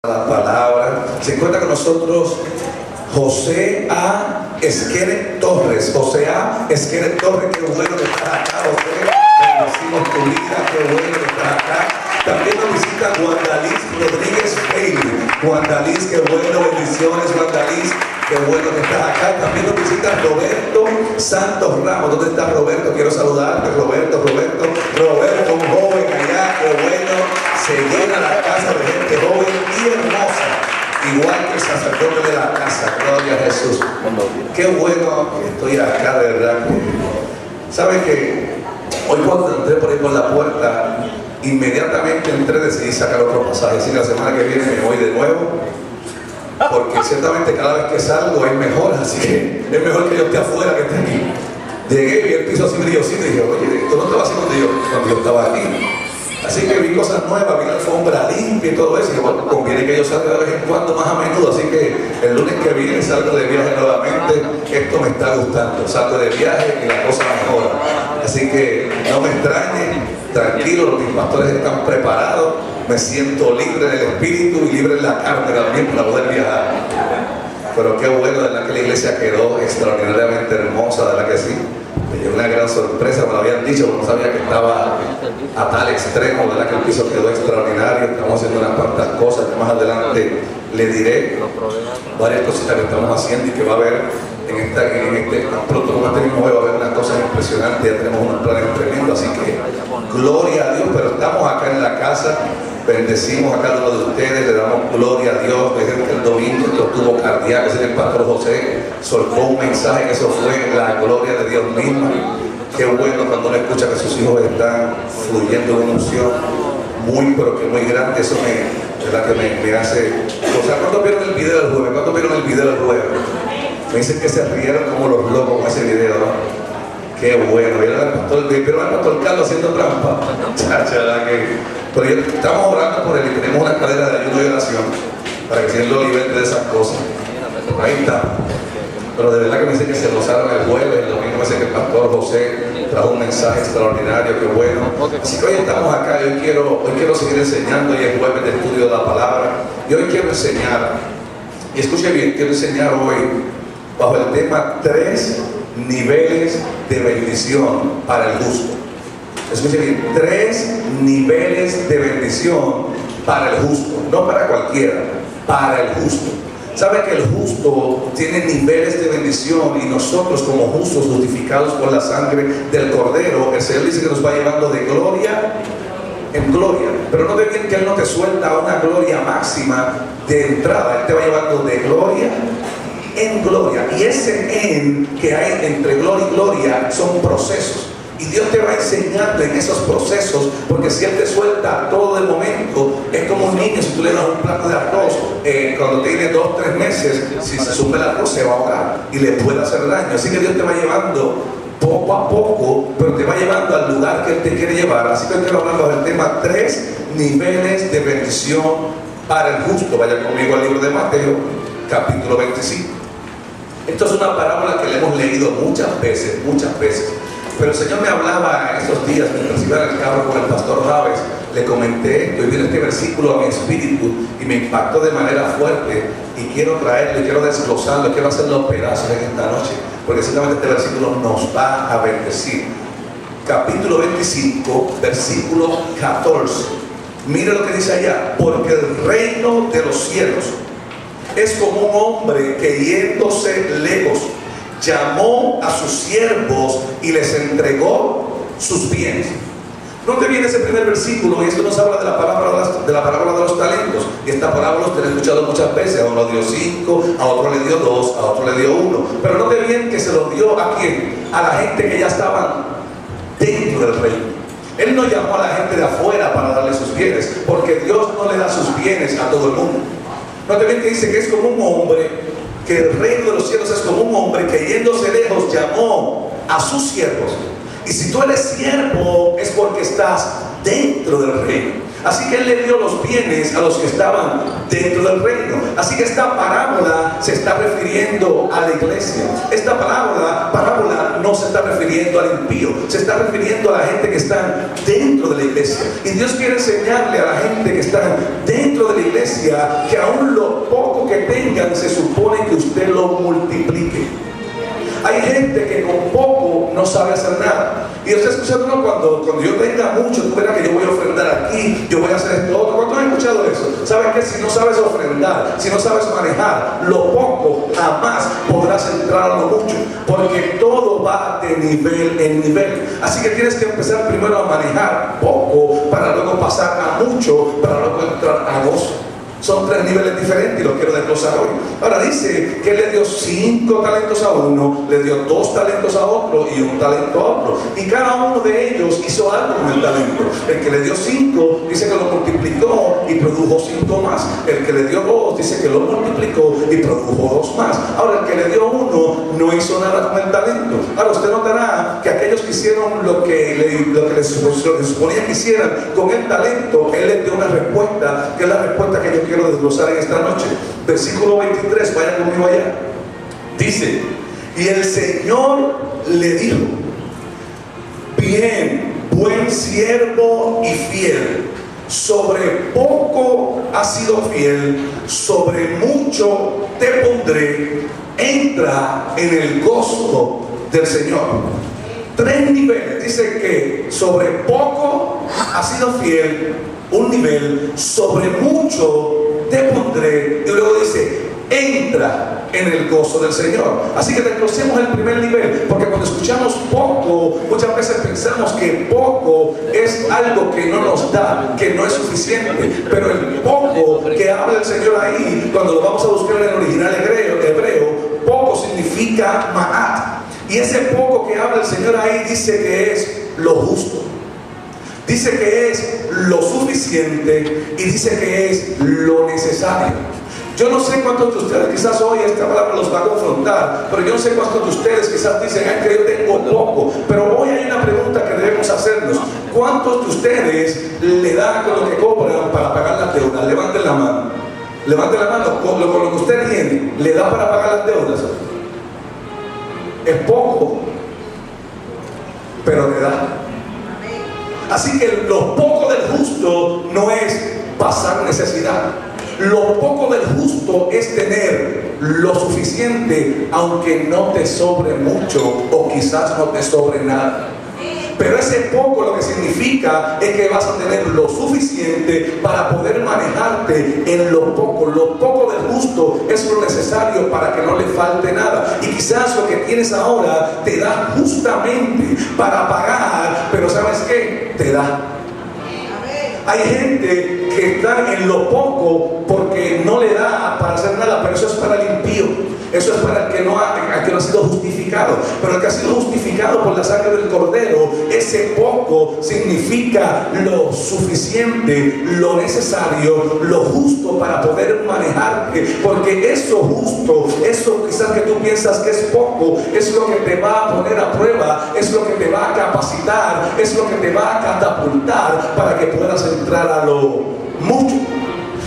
La palabra. Se encuentra con nosotros José A. Esquere Torres. José A. Esquere Torres, qué bueno que estás acá, José. Bendecimos tu vida, qué bueno que estás acá. También nos visita Guandalís Rodríguez Bailey. Guandalís, qué bueno, bendiciones, Guandalís. Qué bueno que estás acá. También nos visita Roberto Santos Ramos. ¿Dónde está Roberto? Quiero saludarte, Roberto, un joven allá, qué bueno. Se llena la casa de gente joven y hermosa, igual que el sacerdote de la casa. Gloria a Jesús. Qué bueno que estoy acá, de verdad. ¿Sabes qué? Hoy cuando entré por ahí por la puerta, inmediatamente entré, decidí sacar otro pasaje. Así que la semana que viene me voy de nuevo, porque ciertamente cada vez que salgo es mejor, así que es mejor que yo esté afuera que esté aquí. Llegué y vi el piso así brillosito y dije, oye, esto no estaba así cuando yo estaba aquí. Así que vi cosas nuevas, vi la alfombra limpia y todo eso, y bueno, conviene que yo salga de vez en cuando más a menudo, así que el lunes que viene salgo de viaje nuevamente. Esto me está gustando, salgo de viaje y la cosa mejora. Así que no me extrañen, tranquilos, mis pastores están preparados, me siento libre del espíritu y libre de la carne también para poder viajar. Pero qué bueno, de verdad que la iglesia quedó extraordinariamente hermosa, de verdad que sí. Me llevó una gran sorpresa, me lo habían dicho, pero no sabía que estaba a tal extremo, ¿verdad? Que el piso quedó extraordinario. Estamos haciendo unas cuantas cosas que más adelante le diré varias cositas que estamos haciendo y que va a haber pronto como este mismo juego va a haber unas cosas impresionantes. Ya tenemos unos planes tremendos, así que gloria a Dios. Pero estamos acá en la casa, bendecimos a cada uno de ustedes, le damos gloria a Dios. Desde que el domingo esto estuvo cardíaco, el pastor José soltó un mensaje que eso fue la gloria de Dios misma. Qué bueno cuando uno escucha que sus hijos están fluyendo en una unción muy, pero que muy grande. Eso ¿verdad? Que me hace. O sea, ¿cuántos vieron el video del jueves? ¿Cuántos vieron el video del jueves? Me dicen que se rieron como los locos con ese video, ¿no? Qué bueno. ¿Vieron al pastor Carlos haciendo trampa? Pero estamos orando por él y tenemos una cadena de ayuno y oración para que él lo libere de esas cosas. Ahí está. Pero de verdad que me dicen que se gozaron el jueves, el domingo me dicen que el pastor José trajo un mensaje extraordinario, qué bueno. Así que hoy estamos acá y hoy quiero seguir enseñando. Hoy es jueves de estudio de la palabra y hoy quiero enseñar, y escuche bien, quiero enseñar hoy bajo el tema 3 niveles de bendición para el justo. Escuche bien, 3 niveles de bendición para el justo, no para cualquiera, para el justo. ¿Sabe que el justo tiene niveles de bendición y nosotros como justos justificados por la sangre del Cordero, el Señor dice que nos va llevando de gloria en gloria? Pero no te bien que Él no te suelta una gloria máxima de entrada, Él te va llevando de gloria en gloria. Y ese en que hay entre gloria y gloria son procesos. Y Dios te va enseñando en esos procesos, porque si Él te suelta todo de momento, es como un niño, si tú le das un plato de arroz, cuando tiene 2 o 3 meses, si se sube el arroz se va a ahogar y le puede hacer daño. Así que Dios te va llevando poco a poco, pero te va llevando al lugar que Él te quiere llevar. Así que hoy quiero hablar del tema 3 niveles de bendición para el justo. Vaya conmigo al libro de Mateo, capítulo 25. Esto es una parábola que le hemos leído muchas veces. Pero el Señor me hablaba en estos días, mientras iba en el carro con el pastor Javes, le comenté, yo vi este versículo a mi espíritu y me impactó de manera fuerte y quiero traerlo, y quiero desglosarlo, quiero hacer los pedazos en esta noche, porque ciertamente este versículo nos va a bendecir. Capítulo 25, versículo 14. Mire lo que dice allá: porque el reino de los cielos es como un hombre que yéndose lejos, llamó a sus siervos y les entregó sus bienes. ¿No te viene ese primer versículo? Y esto nos habla de la parábola de los talentos. Y esta parábola usted la ha escuchado muchas veces. A uno dio 5, a otro le dio 2, a otro le dio 1. Pero no te viene que se lo dio ¿a quién? A la gente que ya estaban dentro del reino. Él no llamó a la gente de afuera para darle sus bienes, porque Dios no le da sus bienes a todo el mundo. No te viene que dice que es como un hombre, que el reino de los cielos es como un hombre que yéndose lejos llamó a sus siervos. Y si tú eres siervo es porque estás dentro del reino. Así que Él le dio los bienes a los que estaban dentro del reino. Así que esta parábola se está refiriendo a la iglesia. Esta parábola no se está refiriendo al impío, se está refiriendo a la gente que está dentro de la iglesia. Y Dios quiere enseñarle a la gente que está dentro de la iglesia que aún lo poco que tengan se supone que usted lo multiplique. Hay gente que con poco no sabe hacer nada. Y usted escuchando, cuando yo tenga mucho, tú verás que yo voy a ofrendar aquí, yo voy a hacer esto otro. ¿Cuántos han escuchado eso? ¿Sabes qué? Si no sabes ofrendar, si no sabes manejar lo poco, jamás podrás entrar a lo mucho, porque todo va de nivel en nivel. Así que tienes que empezar primero a manejar poco para luego pasar a mucho, para luego entrar a gozo. Son 3 niveles diferentes y los quiero desglosar hoy. Ahora dice que Él le dio 5 talentos a uno, le dio 2 talentos a otro y 1 talento a otro. Y cada uno de ellos hizo algo con el talento. El que le dio 5 dice que lo multiplicó y produjo 5 más. El que le dio 2 dice que lo multiplicó y produjo 2 más. Ahora el que le dio 1 no hizo nada con el talento. Ahora usted notará que aquellos que hicieron lo que les suponía que hicieran con el talento, Él les dio una respuesta, que es la respuesta que yo quiero desglosar en esta noche. Versículo 23, vaya conmigo allá. Dice: y el Señor le dijo: bien, buen siervo y fiel, sobre poco has sido fiel, sobre mucho te pondré, entra en el gozo del Señor. 3 niveles. Dice que sobre poco has sido fiel, un nivel, sobre mucho te pondré, y luego dice: entra en el gozo del Señor. Así que desglosemos el primer nivel, porque cuando escuchamos poco, muchas veces pensamos que poco es algo que no nos da, que no es suficiente. Pero el poco que habla el Señor ahí, cuando lo vamos a buscar en el original hebreo, poco significa ma'at. Y ese poco que habla el Señor ahí dice que es lo justo, dice que es lo suficiente y dice que es lo necesario. Yo no sé cuántos de ustedes, quizás hoy esta palabra los va a confrontar, pero yo no sé cuántos de ustedes quizás dicen: ay, que yo tengo poco. Pero hoy hay una pregunta que debemos hacernos: ¿cuántos de ustedes le dan con lo que cobran para pagar las deudas? Levanten la mano. Levanten la mano. Con lo que usted tiene, ¿le da para pagar las deudas? Es poco, pero le da. Así que lo poco del justo no es pasar necesidad. Lo poco del justo es tener lo suficiente, aunque no te sobre mucho o quizás no te sobre nada. Pero ese poco lo que significa es que vas a tener lo suficiente para poder manejarte en lo poco. Lo poco del justo es lo necesario para que no le falte nada. Y quizás lo que tienes ahora te da justamente para pagar, pero ¿sabes qué? Te da. Hay gente que está en lo poco porque no le da para hacer nada, pero eso es para el impío. Eso es para el que no ha sido justificado. Pero el que ha sido justificado por la sangre del Cordero, ese poco significa lo suficiente, lo necesario, lo justo para poder manejarte. Porque eso justo, eso quizás que tú piensas que es poco, es lo que te va a poner a prueba, es lo que te va a capacitar, es lo que te va a catapultar para que puedas entrar a lo mucho.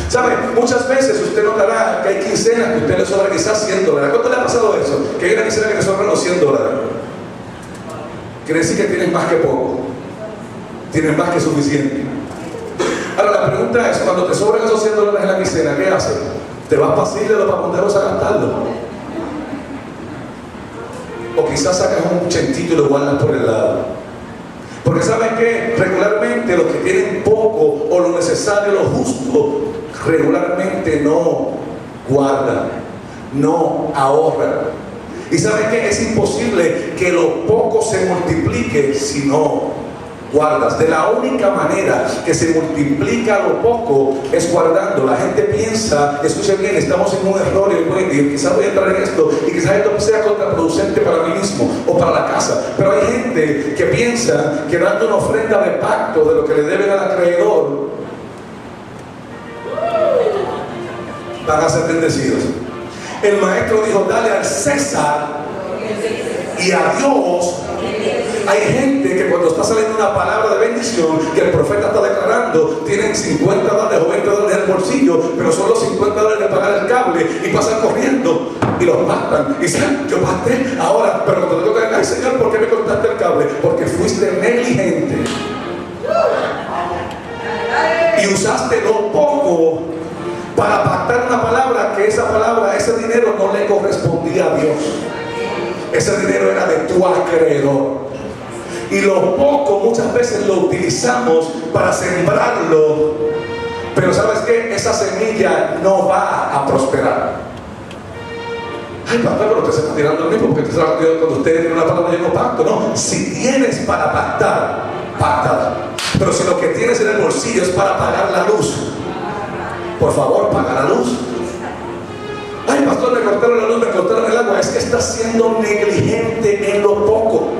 ¿Sabe? Muchas veces usted notará que hay quincenas que usted le sobra quizás $100. ¿Cuánto le ha pasado eso? Que hay una quincena que le sobran los $100. Quiere decir que tienes más que poco, tienes más que suficiente. Ahora la pregunta es: cuando te sobran esos $100 en la quincena, ¿qué haces? ¿Te vas para Sílelo para ponerlos a gastarlo? O quizás sacas un chentito y lo guardas por el lado. Porque ¿saben qué? Regularmente los que tienen poco o lo necesario, lo justo, regularmente no guardan, no ahorran. Y ¿saben qué? Es imposible que lo poco se multiplique si no guardas. De la única manera que se multiplica lo poco es guardando. La gente piensa, escuchen bien, estamos en un error y quizás voy a entrar en esto y quizás esto sea contraproducente para mí mismo o para la casa, pero hay gente que piensa que dando una ofrenda de pacto de lo que le deben al acreedor van a ser bendecidos. El maestro dijo: dale al César y a Dios Hay gente que cuando está saliendo una palabra de bendición, que el profeta está declarando, tienen $50 o $20 en el bolsillo, pero son los $50 de pagar el cable y pasan corriendo y los matan. Y dicen, yo maté ahora, pero cuando te toca, ay Señor, ¿por qué me cortaste el cable? Porque fuiste negligente. Y usaste lo poco para pactar una palabra que esa palabra, ese dinero no le correspondía a Dios. Ese dinero era de tu acreedor. Y lo poco muchas veces lo utilizamos para sembrarlo. Pero ¿sabes qué? Esa semilla no va a prosperar. Ay, pastor, pero usted se está tirando el mismo porque usted está cuando usted tiene una palabra de no pacto. No, si tienes para pactar, pacta. Pero si lo que tienes en el bolsillo es para pagar la luz, por favor, paga la luz. Ay, pastor, me cortaron la luz, me cortaron el agua. Es que estás siendo negligente en lo poco.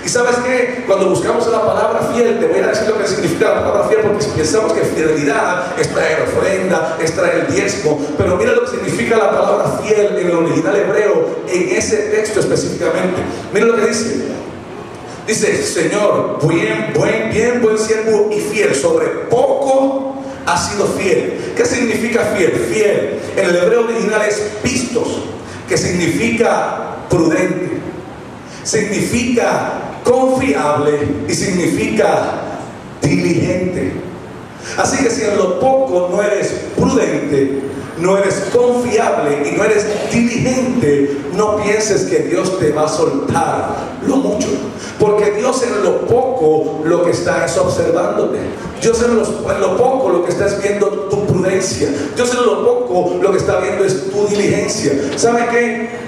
Y sabes qué, cuando buscamos la palabra fiel, te voy a decir lo que significa la palabra fiel, porque pensamos que fidelidad es traer ofrenda, es traer el diezmo, pero mira lo que significa la palabra fiel en el original hebreo, en ese texto específicamente. Mira lo que dice. Dice, Señor, bien buen siervo y fiel, sobre poco has sido fiel. ¿Qué significa fiel? Fiel en el hebreo original es pistos, que significa prudente, significa confiable y significa diligente. Así que si en lo poco no eres prudente, no eres confiable y no eres diligente, no pienses que Dios te va a soltar lo mucho, porque Dios en lo poco lo que está es observándote. Dios en lo poco lo que está es viendo tu prudencia. Dios en lo poco lo que está viendo es tu diligencia. ¿Sabe qué?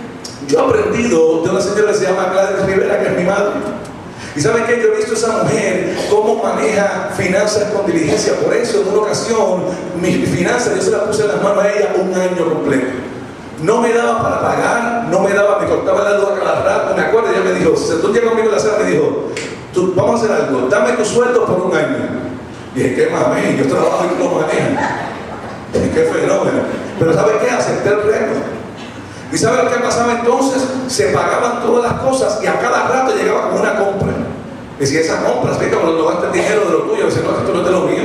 Yo he aprendido de una señora que se llama Gladys Rivera, que es mi madre. Y ¿saben qué? Yo he visto a esa mujer cómo maneja finanzas con diligencia. Por eso en una ocasión mis finanzas yo se las puse en las manos a ella un año completo. No me daba para pagar, no me daba, me cortaba la luz a cada rato. Me acuerdo, ella me dijo, si tú llegas conmigo a la sala, me dijo, vamos a hacer algo, dame tu sueldo por un año. Y dije, qué mami, yo trabajo y tú lo manejas. Qué fenómeno. Pero ¿sabe qué? Acepté el reto. ¿Y sabe lo que pasaba entonces? Se pagaban todas las cosas y a cada rato llegaba con una compra. Decía, esas compras, fíjate, cuando no gastas dinero de lo tuyo, dice, no, esto no es de lo mío,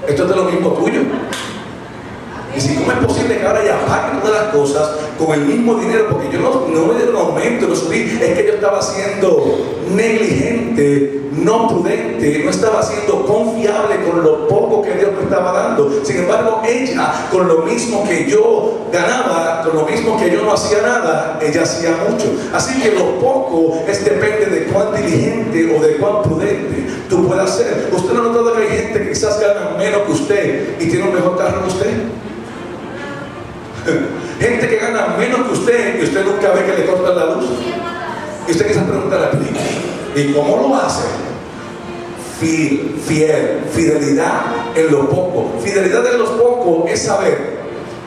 esto es de lo mismo tuyo. Y si cómo es posible que ahora ya paguen todas las cosas con el mismo dinero, porque yo no me dieron aumento, no subí, es que yo estaba siendo negligente, no prudente, no estaba siendo confiable con lo poco que Dios me estaba dando. Sin embargo, ella, con lo mismo que yo ganaba, con lo mismo que yo no hacía nada, ella hacía mucho. Así que lo poco depende de cuán diligente o de cuán prudente tú puedas ser. ¿Usted no ha notado que hay gente que quizás gana menos que usted y tiene un mejor carro que usted? Gente que gana menos que usted y usted nunca ve que le cortan la luz. Y usted quizás preguntará, ¿y cómo lo hace? Fidelidad en lo poco. Fidelidad en lo poco es saber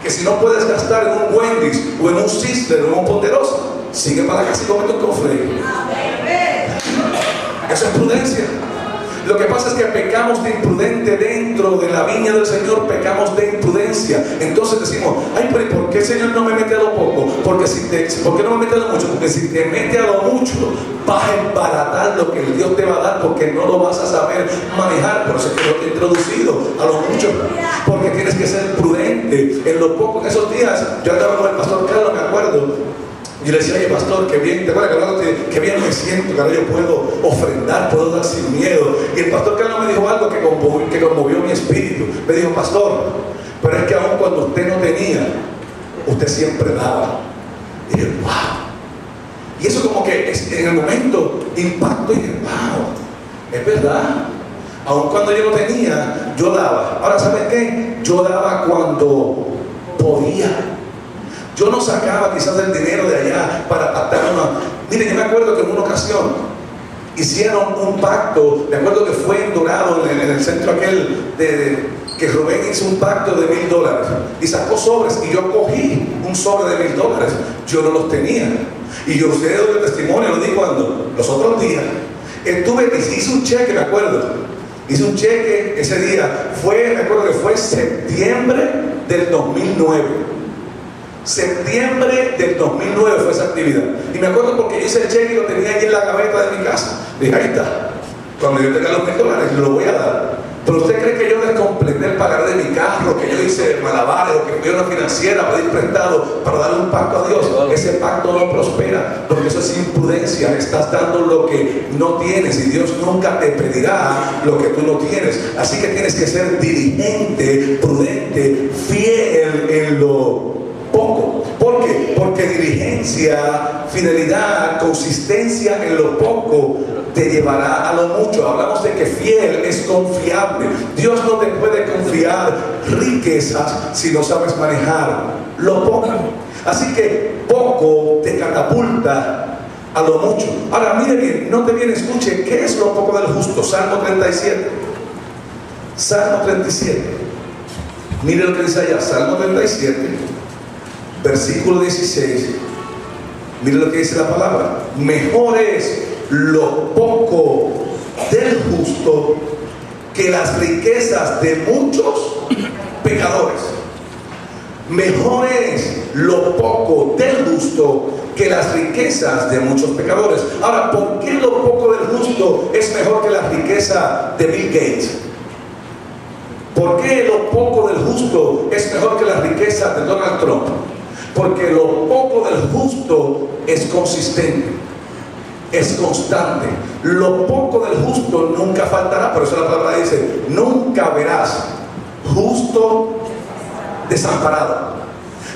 que si no puedes gastar en un Wendy's o en un Sizzler o en un Ponderosa, sigue para la casa y comete un cofre. Eso es prudencia. Lo que pasa es que pecamos de imprudente dentro de la viña del Señor, pecamos de imprudencia. Entonces decimos, ay, pero ¿por qué el Señor no me mete a lo poco? ¿Por qué no me mete a lo mucho? Porque si te mete a lo mucho, vas a embaratar lo que Dios te va a dar, porque no lo vas a saber manejar. Por eso es que lo he introducido a lo mucho, porque tienes que ser prudente en lo poco. En esos días, yo andaba con el pastor Carlos, me acuerdo. Y le decía, oye pastor, qué bien, ¿te acuerdas que bien me siento? Que ahora yo puedo ofrendar, puedo dar sin miedo. Y el pastor Carlos me dijo algo que conmovió mi espíritu. Me dijo, pastor, pero es que aún cuando usted no tenía, usted siempre daba. Y dije, wow. Y eso como que en el momento impactó y dije, wow, es verdad. Aún cuando yo no tenía, yo daba. Ahora, ¿sabes qué? Yo daba cuando podía. Yo no sacaba quizás el dinero de allá para pactar una. Miren, yo me acuerdo que en una ocasión hicieron un pacto, me acuerdo que fue en Dorado, en el centro aquel, que Rubén hizo un pacto de $1,000 y sacó sobres, y yo cogí un sobre de $1,000, yo no los tenía. Y yo usted doy el testimonio, lo di cuando, los otros días, hice un cheque, me acuerdo, hice un cheque ese día, me acuerdo que fue septiembre del 2009. Septiembre del 2009 fue esa actividad. Y me acuerdo porque yo hice el cheque y lo tenía allí en la gaveta de mi casa. Dije, ahí está. Cuando yo tenga los $1000, lo voy a dar. Pero usted cree que yo descompleté el pagar de mi carro, que yo hice malabares o que fui a una financiera, pedí prestado para darle un pacto a Dios. Ese pacto no prospera, porque eso es imprudencia. Le estás dando lo que no tienes y Dios nunca te pedirá lo que tú no tienes. Así que tienes que ser diligente, prudente, fiel en lo poco. ¿Por qué? Porque diligencia, fidelidad, consistencia en lo poco te llevará a lo mucho. Hablamos de que fiel es confiable. Dios no te puede confiar riquezas si no sabes manejar lo poco. Así que poco te catapulta a lo mucho. Ahora mire bien, note bien, escuche, ¿qué es lo poco del justo? Salmo 37. Salmo 37. Mire lo que dice allá, Salmo 37, versículo 16. Mire lo que dice la palabra. Mejor es lo poco del justo que las riquezas de muchos pecadores. Mejor es lo poco del justo que las riquezas de muchos pecadores. Ahora, ¿por qué lo poco del justo es mejor que la riqueza de Bill Gates? ¿Por qué lo poco del justo es mejor que la riqueza de Donald Trump? Porque lo poco del justo es consistente, es constante. Lo poco del justo nunca faltará. Por eso la palabra dice, nunca verás justo desamparado,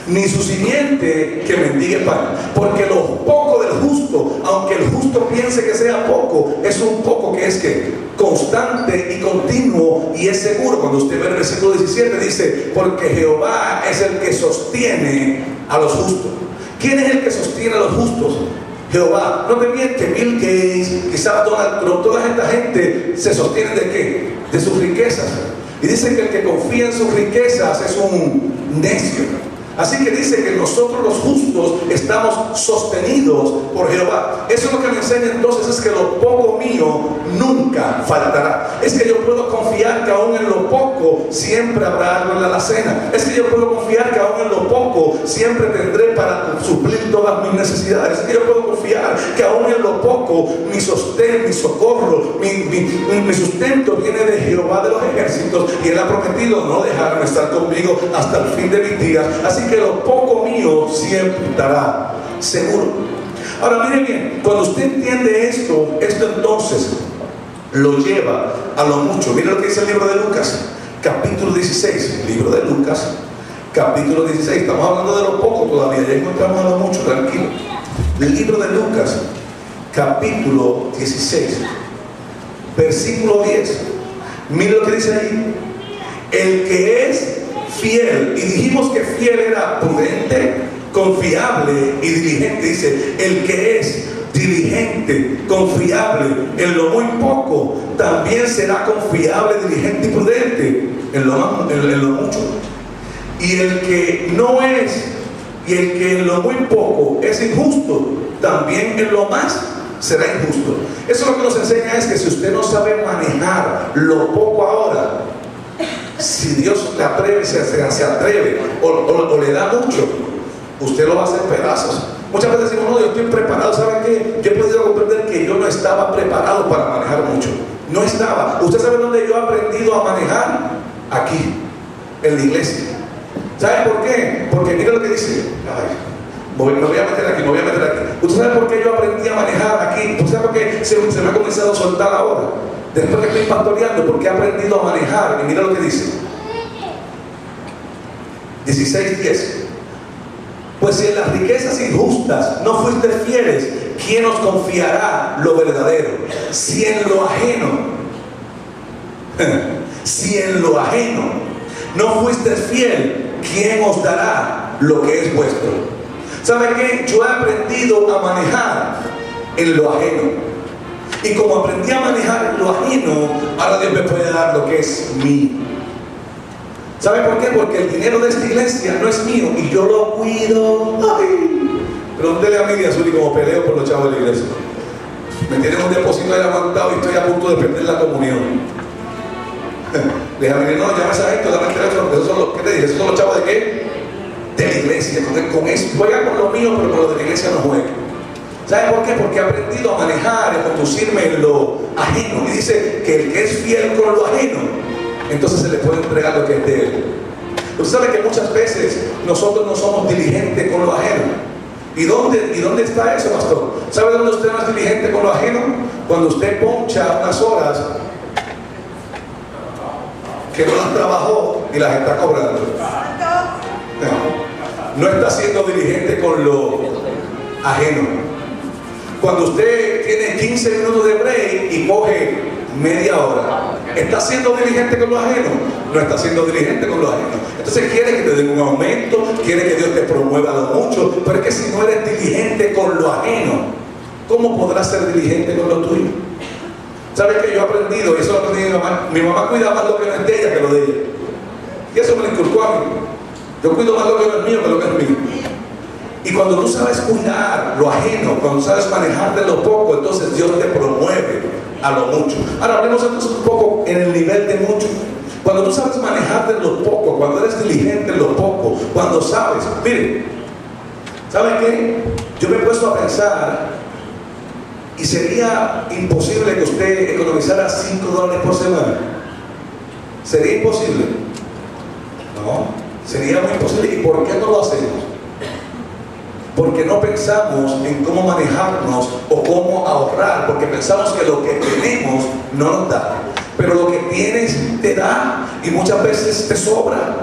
ni su simiente que mendigue pan. Porque lo poco del justo, aunque el justo piense que sea poco, es un poco que es que constante y continuo y es seguro. Cuando usted ve el versículo 17 dice, porque Jehová es el que sostiene a los justos. ¿Quién es el que sostiene a los justos? Jehová. No te mientes que Bill Gates, quizás Donald Trump, toda esta gente se sostienen ¿de qué? De sus riquezas. Y dicen que el que confía en sus riquezas es un necio. Así que dice que nosotros los justos estamos sostenidos por Jehová. Eso es lo que me enseña entonces, es que lo poco mío nunca faltará. Es que yo puedo confiar que aún en lo poco siempre habrá algo en la alacena. Es que yo puedo confiar que aún en lo poco siempre tendré para suplir todas mis necesidades. Es que yo puedo confiar que aún en lo poco mi sostén, mi socorro, mi sustento viene de Jehová de los ejércitos, y Él ha prometido no dejarme estar conmigo hasta el fin de mis días. Así que lo poco mío siempre estará seguro. Ahora mire bien, cuando usted entiende esto entonces lo lleva a lo mucho. Mire lo que dice el libro de Lucas, capítulo 16. Libro de Lucas, capítulo 16. Estamos hablando de lo poco todavía, ya encontramos a lo mucho, tranquilo. El libro de Lucas, capítulo 16, versículo 10. Mire lo que dice ahí. El que es fiel, y dijimos que fiel era prudente, confiable y diligente. Dice, el que es diligente, confiable en lo muy poco, también será confiable, diligente y prudente en lo mucho. Y el que no es, y el que en lo muy poco es injusto, también en lo más será injusto. Eso lo que nos enseña es que si usted no sabe manejar lo poco ahora, si Dios le atreve, se atreve o le da mucho, usted lo va a hacer pedazos. Muchas veces decimos, no, yo estoy preparado. ¿Saben qué? Yo he podido comprender que yo no estaba preparado para manejar mucho. No estaba. ¿Usted sabe dónde yo he aprendido a manejar? Aquí, en la iglesia. ¿Sabe por qué? Porque mira lo que dice. Ay, me voy a meter aquí. ¿Usted sabe por qué yo aprendí a manejar aquí? ¿Usted sabe por qué se me ha comenzado a soltar ahora? Después que estoy pastoreando, porque he aprendido a manejar. Y mira lo que dice 16:10. Pues si en las riquezas injustas no fuiste fieles, ¿quién os confiará lo verdadero? Si en lo ajeno no fuiste fiel, ¿quién os dará lo que es vuestro? ¿Sabe qué? Yo he aprendido a manejar en lo ajeno. Y como aprendí a manejar en lo ajeno, ahora Dios me puede dar lo que es mío. ¿Sabe por qué? Porque el dinero de esta iglesia no es mío y yo lo cuido. Ay, pregúntele a Miriam Azul y como peleo por los chavos de la iglesia. Me tienen un depósito ahí aguantado y estoy a punto de perder la comunión. Le dije a Miriam, no, llama a esa gente, dame el teléfono. ¿Qué te dije? ¿Esos son los chavos de qué? De la iglesia. iglesia, con eso, juega con lo mío, pero con lo de la iglesia no juega. ¿Sabe por qué? Porque he aprendido a manejar, a conducirme en lo ajeno. Y dice que el que es fiel con lo ajeno, entonces se le puede entregar lo que es de él. Usted sabe que muchas veces nosotros no somos diligentes con lo ajeno. ¿Y dónde está eso, pastor? ¿Sabe dónde usted no es diligente con lo ajeno? Cuando usted poncha unas horas que no las trabajó y las está cobrando. No está siendo diligente con lo ajeno. Cuando usted tiene 15 minutos de break y coge media hora, ¿está siendo diligente con lo ajeno? No está siendo diligente con lo ajeno. Entonces quiere que te den un aumento, quiere que Dios te promueva lo mucho, pero es que si no eres diligente con lo ajeno, ¿cómo podrás ser diligente con lo tuyo? ¿Sabes que yo he aprendido? Y eso lo aprendí de mi mamá. Mi mamá cuida más lo que no es de ella que lo de ella. Y eso me lo inculcó a mí. Yo cuido más lo que no es mío que lo que es mío. Y cuando tú sabes cuidar lo ajeno, cuando sabes manejar de lo poco, entonces Dios te promueve a lo mucho. Ahora hablemos entonces un poco en el nivel de mucho. Cuando tú sabes manejar de lo poco, cuando eres diligente en lo poco, cuando sabes, miren, ¿saben qué? Yo me he puesto a pensar y sería imposible que usted economizara $5 por semana. ¿Sería imposible? No, sería muy imposible. ¿Y por qué no lo hacemos? Porque no pensamos en cómo manejarnos o cómo ahorrar, porque pensamos que lo que tenemos no nos da, pero lo que tienes te da y muchas veces te sobra.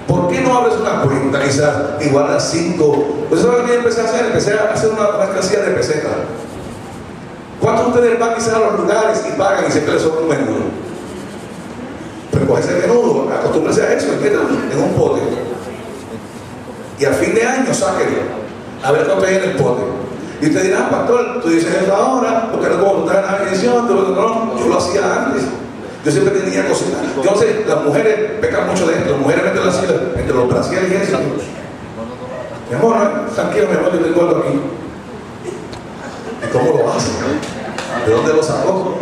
¿Por qué no abres una cuenta quizás igual a 5? Pues eso es lo que yo empecé a hacer. Empecé a hacer una mercancía de peseta. ¿Cuántos de ustedes van quizás a los lugares y pagan y siempre les sobra un menudo? Pero coge ese menudo, acostúmbrese a eso, en un pote, y al fin de año sáquenlo a ver cuánto hay en el pote. Y usted dirá, pastor, tú dices eso ahora, porque no como tú estás en la bendición, no, yo lo hacía antes. Yo siempre tenía cositas. Yo no sé, las mujeres pecan mucho de esto, las mujeres meten las sillas entre los brasieres y eso. Mi amor, tranquilo, mi amor, yo tengo algo aquí. ¿Y cómo lo hace? ¿De dónde lo sacó?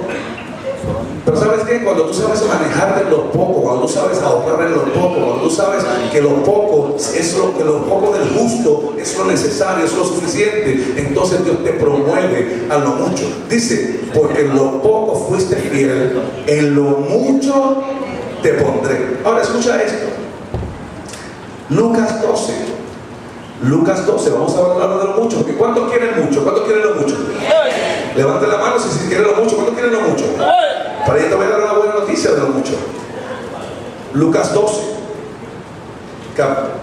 Pero ¿sabes qué? Cuando tú sabes manejar de lo poco, cuando tú sabes ahorrar en lo poco, cuando tú sabes que lo poco es lo poco del justo es lo necesario, es lo suficiente, entonces Dios te promueve a lo mucho. Dice, porque en lo poco fuiste fiel, en lo mucho te pondré. Ahora escucha esto. Lucas 12, vamos a hablar de lo mucho, porque ¿cuántos quieren mucho? ¿Cuántos quieren lo mucho? Levante la mano si quieren lo mucho. ¿Cuántos quieren lo mucho? Para allá te voy a dar una buena noticia de lo mucho. Lucas 12,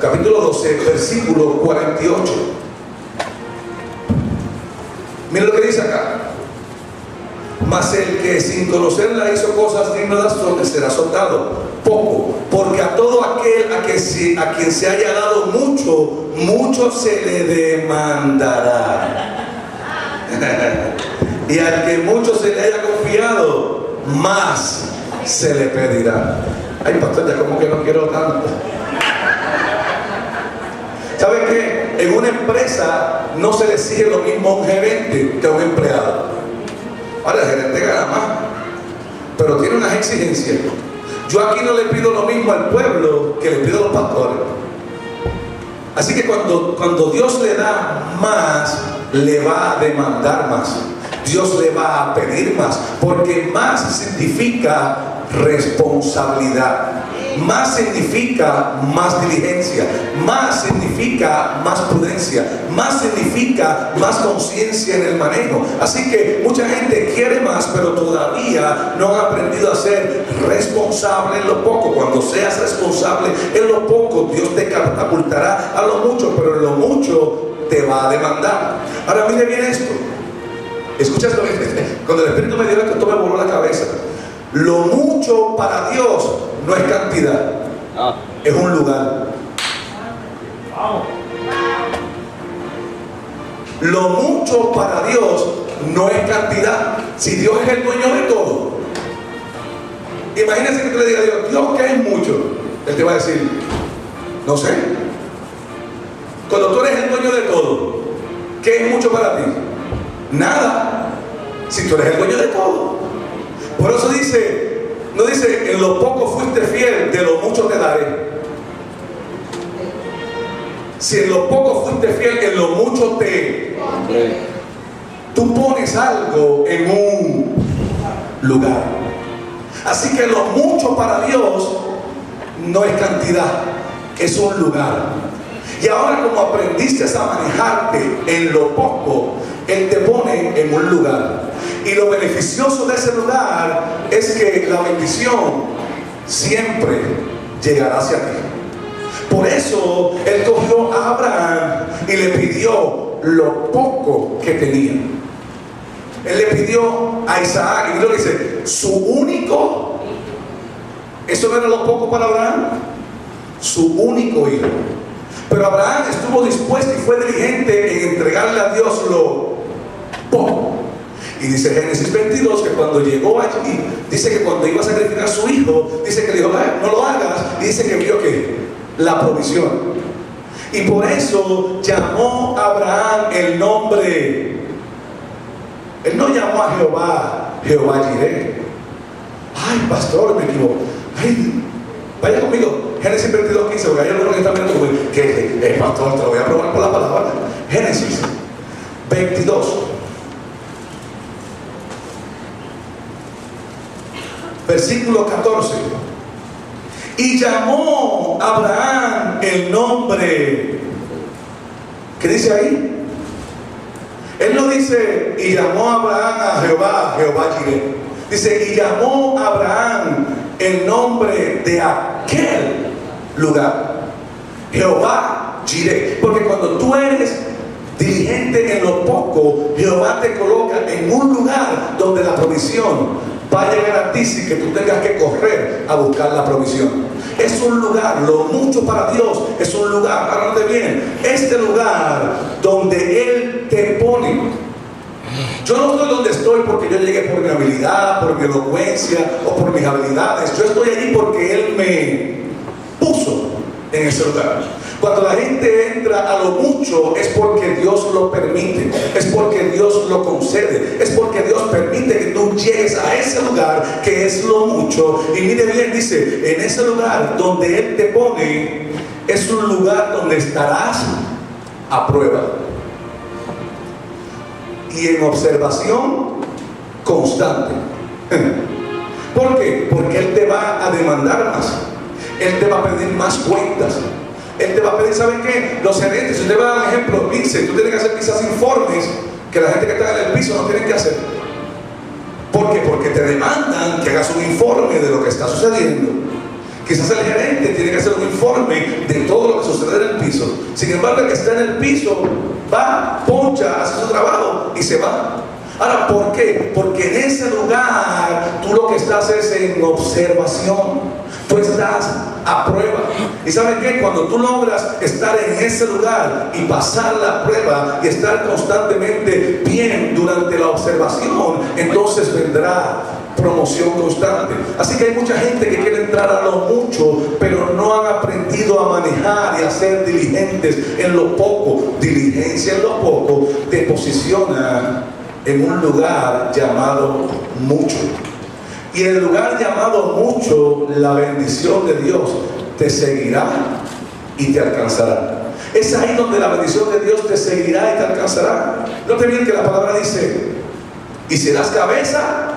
capítulo 12, versículo 48. Mira lo que dice acá. Mas el que sin conocerla hizo cosas dignas de azote será azotado poco, porque a todo aquel a quien se haya dado mucho, mucho se le demandará. Y al que mucho se le haya confiado, más se le pedirá. Ay, pastor, ya como que no quiero tanto. ¿Saben qué? En una empresa no se le exige lo mismo a un gerente que a un empleado. Ahora el gerente gana más, pero tiene unas exigencias. Yo aquí no le pido lo mismo al pueblo que le pido a los pastores. Así que cuando Dios le da más, le va a demandar más. Dios le va a pedir más, porque más significa responsabilidad, más significa más diligencia, más significa más prudencia, más significa más conciencia en el manejo. Así que mucha gente quiere más, pero todavía no han aprendido a ser responsable en lo poco. Cuando seas responsable en lo poco, Dios te catapultará a lo mucho, pero en lo mucho te va a demandar. Ahora mire bien esto. Escucha esto, cuando el Espíritu me dio esto me voló la cabeza. Lo mucho para Dios no es cantidad, es un lugar. Lo mucho para Dios no es cantidad. Si Dios es el dueño de todo, imagínense que tú le digas a Dios, Dios, ¿qué es mucho? Él te va a decir, no sé. Cuando tú eres el dueño de todo, ¿qué es mucho para ti? Nada, si tú eres el dueño de todo. Por eso dice, no dice, en lo poco fuiste fiel, de lo mucho te daré. Si en lo poco fuiste fiel, en lo mucho te... Tú pones algo en un lugar. Así que lo mucho para Dios no es cantidad, es un lugar. Y ahora, como aprendiste a manejarte en lo poco, Él te pone en un lugar. Y lo beneficioso de ese lugar es que la bendición siempre llegará hacia ti. Por eso Él cogió a Abraham y le pidió lo poco que tenía. Él le pidió a Isaac, y lo dice, su único. Eso no era lo poco para Abraham, su único hijo. Pero Abraham estuvo dispuesto y fue diligente en entregarle a Dios lo poco. Y dice Génesis 22 que cuando llegó allí, dice que cuando iba a sacrificar a su hijo, dice que le dijo, no lo hagas. Y dice que vio que la provisión. Y por eso llamó a Abraham el nombre. Él no llamó a Jehová Jireh. Ay, pastor, me equivoco. Ay, vaya conmigo. Génesis 22, 15, porque hay algunos que están viendo como que pastor, te lo voy a probar por la palabra. Génesis 22. Versículo 14. Y llamó a Abraham el nombre. ¿Qué dice ahí? Él no dice, y llamó a Abraham a Jehová Jireh. Dice, y llamó a Abraham el nombre de aquel lugar, Jehová Jireh. Porque cuando tú eres diligente en lo poco, Jehová te coloca en un lugar donde la provisión va a llegar a ti sin que tú tengas que correr a buscar la provisión. Es un lugar, lo mucho para Dios es un lugar, agárrate bien, este lugar donde Él te pone. Yo no estoy donde estoy porque yo llegué por mi habilidad, por mi elocuencia o por mis habilidades. Yo estoy allí porque Él me puso en ese lugar. Cuando la gente entra a lo mucho es porque Dios lo permite, es porque Dios lo concede, es porque Dios permite que tú llegues a ese lugar que es lo mucho. Y mire bien, dice, en ese lugar donde Él te pone es un lugar donde estarás a prueba y en observación constante. ¿Por qué? Porque Él te va a demandar más, Él te va a pedir más cuentas. Él te va a pedir, ¿saben qué? Los gerentes, si usted va a dar un ejemplo, dice, tú tienes que hacer quizás informes que la gente que está en el piso no tiene que hacer. ¿Por qué? Porque te demandan que hagas un informe de lo que está sucediendo. Quizás el gerente tiene que hacer un informe de todo lo que sucede en el piso. Sin embargo, el que está en el piso va, poncha, hace su trabajo y se va. Ahora, ¿por qué? Porque en ese lugar tú lo que estás es en observación. Tú estás a prueba. ¿Y saben qué? Cuando tú logras estar en ese lugar y pasar la prueba y estar constantemente bien durante la observación, entonces vendrá promoción constante. Así que hay mucha gente que quiere entrar a lo mucho, pero no han aprendido a manejar y a ser diligentes en lo poco. Diligencia en lo poco te posiciona en un lugar llamado mucho. Y en el lugar llamado mucho, la bendición de Dios te seguirá y te alcanzará. Es ahí donde la bendición de Dios te seguirá y te alcanzará. Note bien que la palabra dice, y serás cabeza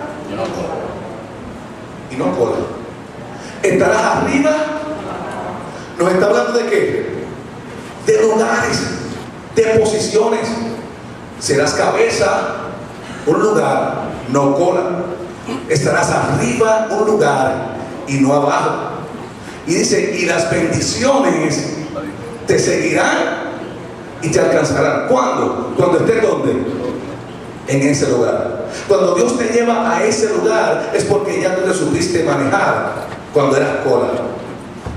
y no cola. Estarás arriba. Nos está hablando de qué? De lugares, de posiciones. Serás cabeza, un lugar, no cola. Estarás arriba, un lugar, y no abajo. Y dice, y las bendiciones te seguirán y te alcanzarán. ¿Cuándo? Cuando estés ¿dónde? En ese lugar. Cuando Dios te lleva a ese lugar es porque ya tú te supiste manejar cuando eras cola.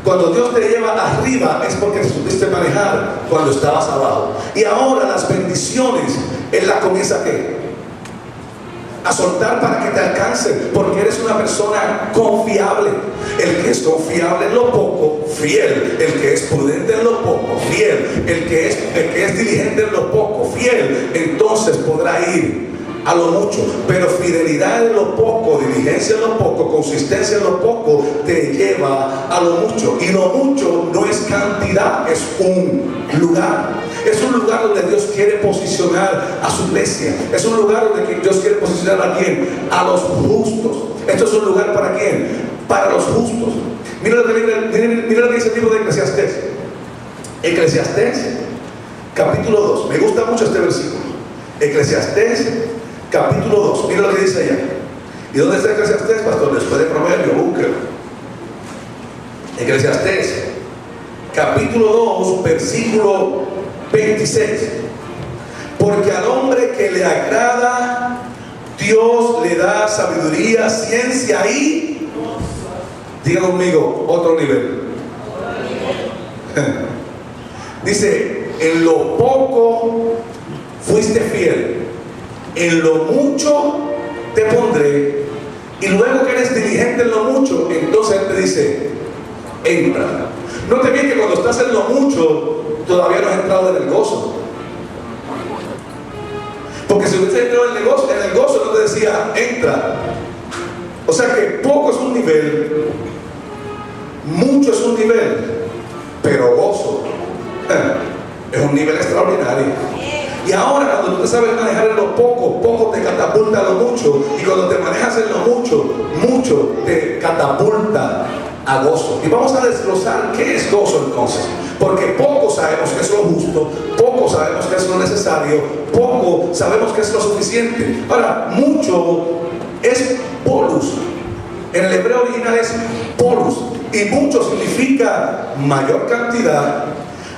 Cuando Dios te lleva arriba es porque te supiste manejar cuando estabas abajo. Y ahora las bendiciones Él las comienza a soltar para que te alcance, porque eres una persona confiable. El que es confiable en lo poco, fiel. El que es prudente en lo poco, fiel. El que es diligente en lo poco, fiel. Entonces podrá ir a lo mucho, pero fidelidad en lo poco, diligencia en lo poco, consistencia en lo poco, te lleva a lo mucho. Y lo mucho no es cantidad, es un lugar. Es un lugar donde Dios quiere posicionar a su iglesia. Es un lugar donde Dios quiere posicionar a quién, a los justos. Esto es un lugar para quién, para los justos. Mira lo que dice el libro de Eclesiastés. Eclesiastés capítulo 2. Me gusta mucho este versículo. Eclesiastés capítulo 2. Mira lo que dice allá. ¿Y dónde está Eclesiastés, pastor? Después de Proverbio, búsquelo. Eclesiastés capítulo 2, versículo 26. Porque al hombre que le agrada, Dios le da sabiduría, ciencia y, diga conmigo, otro nivel. Dice, en lo poco fuiste fiel, en lo mucho te pondré. Y luego que eres diligente en lo mucho, entonces Él te dice, entra. Note bien que cuando estás en lo mucho, todavía no has entrado en el gozo. Porque si usted entró en el gozo no te decía, entra. O sea que poco es un nivel, mucho es un nivel, pero gozo es un nivel extraordinario. Y ahora cuando tú te sabes manejar en lo poco, poco te catapulta a lo mucho. Y cuando te manejas en lo mucho, mucho te catapulta a gozo. Y vamos a desglosar qué es gozo entonces. Porque poco sabemos que es lo justo, poco sabemos que es lo necesario, poco sabemos que es lo suficiente. Ahora, mucho es polus. En el hebreo original es polus. Y mucho significa mayor cantidad,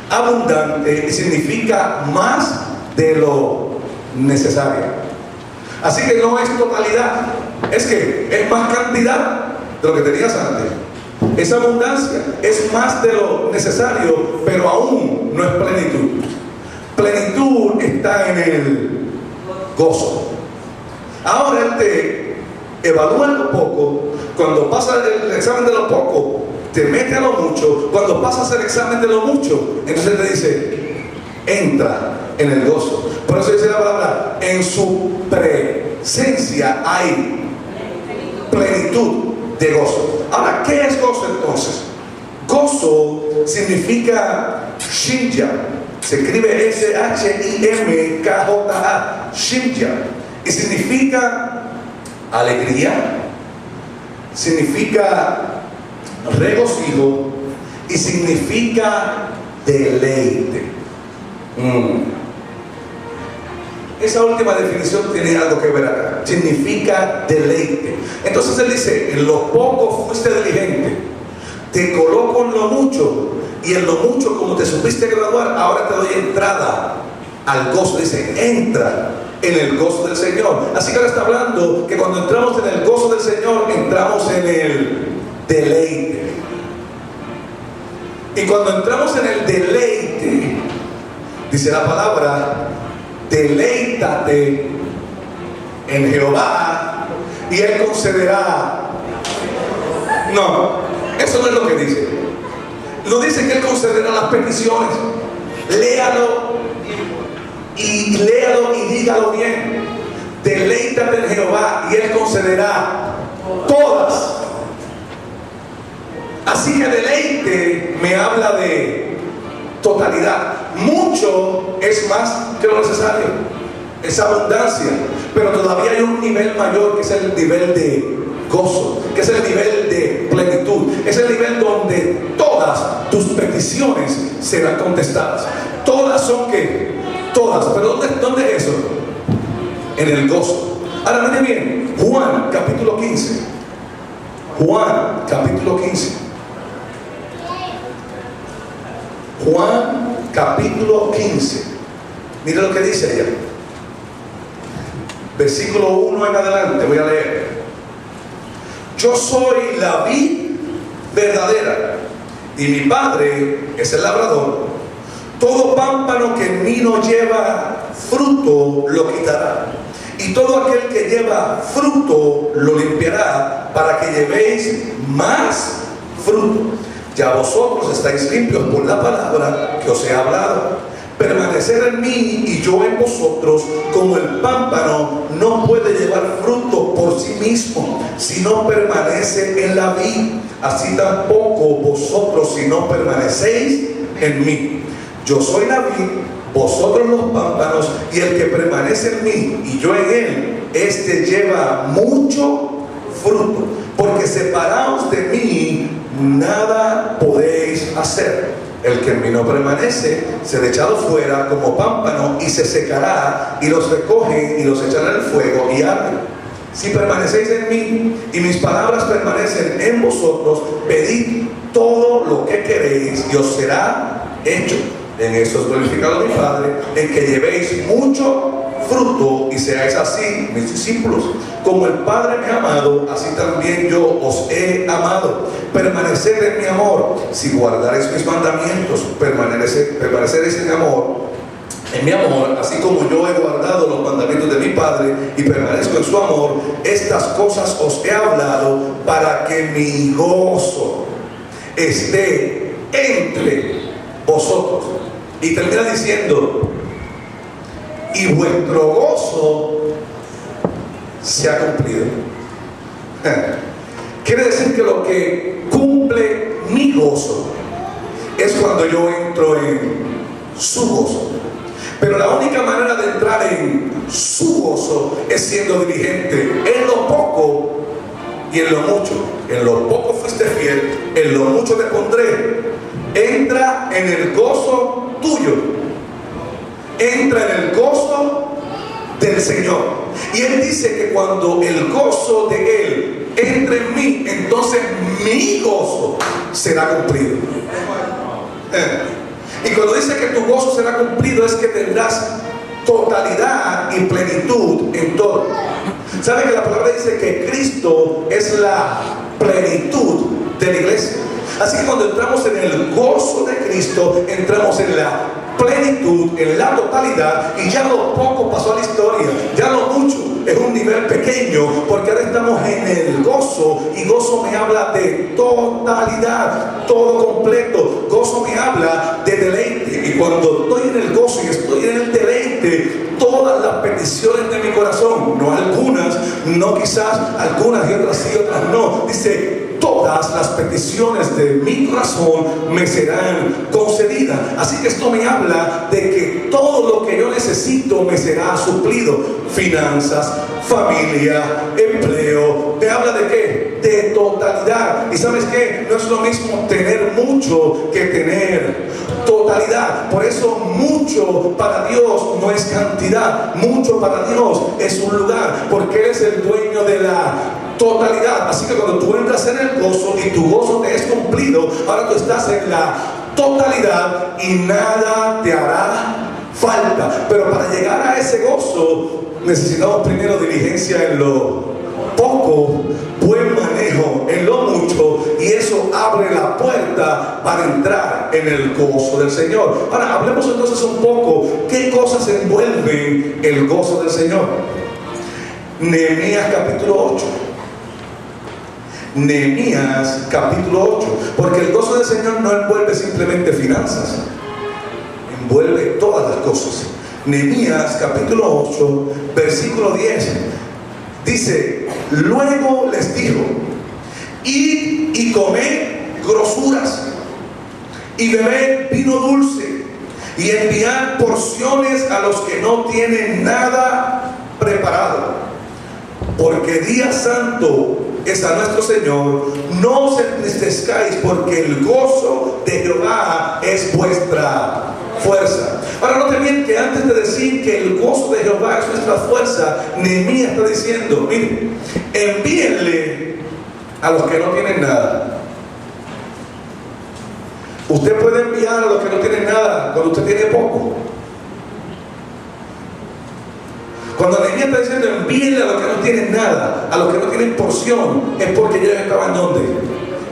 abundante, y significa más de lo necesario. Así que no es totalidad, es que es más cantidad de lo que tenías antes. Es abundancia, es más de lo necesario, pero aún no es plenitud. Plenitud está en el gozo. Ahora Él te evalúa en lo poco. Cuando pasa el examen de lo poco, te mete a lo mucho. Cuando pasas el examen de lo mucho, entonces te dice, entra en el gozo. Por eso dice la palabra, en su presencia hay plenitud de gozo. Ahora, ¿qué es gozo entonces? Gozo significa shimja. Se escribe S-H-I-M-K-J-A, shimja. Y significa alegría, significa regocijo y significa deleite. Esa última definición tiene algo que ver acá. Significa deleite. Entonces Él dice, en lo poco fuiste diligente, te coloco en lo mucho, y en lo mucho, como te supiste graduar, ahora te doy entrada al gozo. Dice, entra en el gozo del Señor. Así que ahora está hablando que cuando entramos en el gozo del Señor, entramos en el deleite. Y cuando entramos en el deleite, dice la palabra, deleítate en Jehová y Él concederá. No, eso no es lo que dice. No dice que Él concederá las peticiones. Léalo y dígalo bien. Deleítate en Jehová y Él concederá todas. Así que deleite me habla de totalidad. Mucho es más que lo necesario, es abundancia, pero todavía hay un nivel mayor, que es el nivel de gozo, que es el nivel de plenitud, es el nivel donde todas tus peticiones serán contestadas. Todas son que, todas, pero ¿dónde es eso? En el gozo. Ahora mire bien, Juan capítulo 15. Juan capítulo 15. Juan capítulo 15. Mira lo que dice allá. Versículo 1 en adelante, voy a leer. Yo soy la vid verdadera y mi Padre es el labrador. Todo pámpano que en mí no lleva fruto lo quitará, y todo aquel que lleva fruto lo limpiará, para que llevéis más fruto. Ya vosotros estáis limpios por la palabra que os he hablado. permanecer en mí y yo en vosotros, como el pámpano no puede llevar fruto por sí mismo si no permanece en la vid, así tampoco vosotros si no permanecéis en mí. Yo soy la vid, vosotros los pámpanos, y el que permanece en mí y yo en él, este lleva mucho fruto, porque separados de mí nada podéis hacer. El que en mí no permanece será echado fuera como pámpano y se secará, y los recogen y los echan al fuego y arden. Si permanecéis en mí y mis palabras permanecen en vosotros, pedid todo lo que queréis y os será hecho. En esto es glorificado mi Padre, en que llevéis mucho fruto y seáis así mis discípulos. Como el Padre me ha amado, así también yo os he amado. Permaneced en mi amor. Si guardaréis mis mandamientos, permaneceréis en mi amor, así como yo he guardado los mandamientos de mi Padre y permanezco en su amor. Estas cosas os he hablado para que mi gozo esté entre vosotros. Y termina diciendo: y vuestro gozo se ha cumplido. Quiere decir que lo que cumple mi gozo es cuando yo entro en su gozo. Pero la única manera de entrar en su gozo es siendo diligente en lo poco y en lo mucho. En lo poco fuiste fiel, en lo mucho te pondré. Entra en el gozo tuyo. Entra en el gozo del Señor. Y Él dice que cuando el gozo de Él entre en mí, entonces mi gozo será cumplido. Y cuando dice que tu gozo será cumplido, es que tendrás totalidad y plenitud en todo. ¿Sabe que la palabra dice que Cristo es la plenitud de la iglesia? Así que cuando entramos en el gozo de Cristo, entramos en la plenitud, en la totalidad, y ya lo poco pasó a la historia, ya lo mucho es un nivel pequeño, porque ahora estamos en el gozo, y gozo me habla de totalidad, todo completo. Gozo me habla de deleite, y cuando estoy en el gozo y estoy en el deleite, todas las peticiones de mi corazón, no algunas, no quizás algunas y otras sí, otras no, dice: todas las peticiones de mi corazón me serán concedidas. Así que esto me habla de que todo lo que yo necesito me será suplido. Finanzas, familia, empleo. ¿Me habla de qué? De totalidad. ¿Y sabes qué? No es lo mismo tener mucho que tener totalidad. Por eso mucho para Dios no es cantidad. Mucho para Dios es un lugar, porque Él es el dueño de la totalidad. Así que cuando tú entras en el gozo y tu gozo te es cumplido, ahora tú estás en la totalidad y nada te hará falta. Pero para llegar a ese gozo necesitamos primero diligencia en lo poco, buen manejo en lo mucho, y eso abre la puerta para entrar en el gozo del Señor. Ahora hablemos entonces un poco qué cosas envuelven el gozo del Señor. Nehemías capítulo 8. Nehemías capítulo 8, porque el gozo del Señor no envuelve simplemente finanzas, envuelve todas las cosas. Nehemías capítulo 8 versículo 10 dice: luego les dijo: id y comed grosuras y bebed vino dulce y enviad porciones a los que no tienen nada preparado, porque día santo es a nuestro Señor. No os entristezcáis, porque el gozo de Jehová es vuestra fuerza. Ahora noten bien que antes de decir que el gozo de Jehová es nuestra fuerza, Nehemías está diciendo: miren, envíenle a los que no tienen nada. Usted puede enviar a los que no tienen nada cuando usted tiene poco. Cuando Nehemías está diciendo envíenle a los que no tienen nada, a los que no tienen porción, es porque ellos estaban ¿dónde?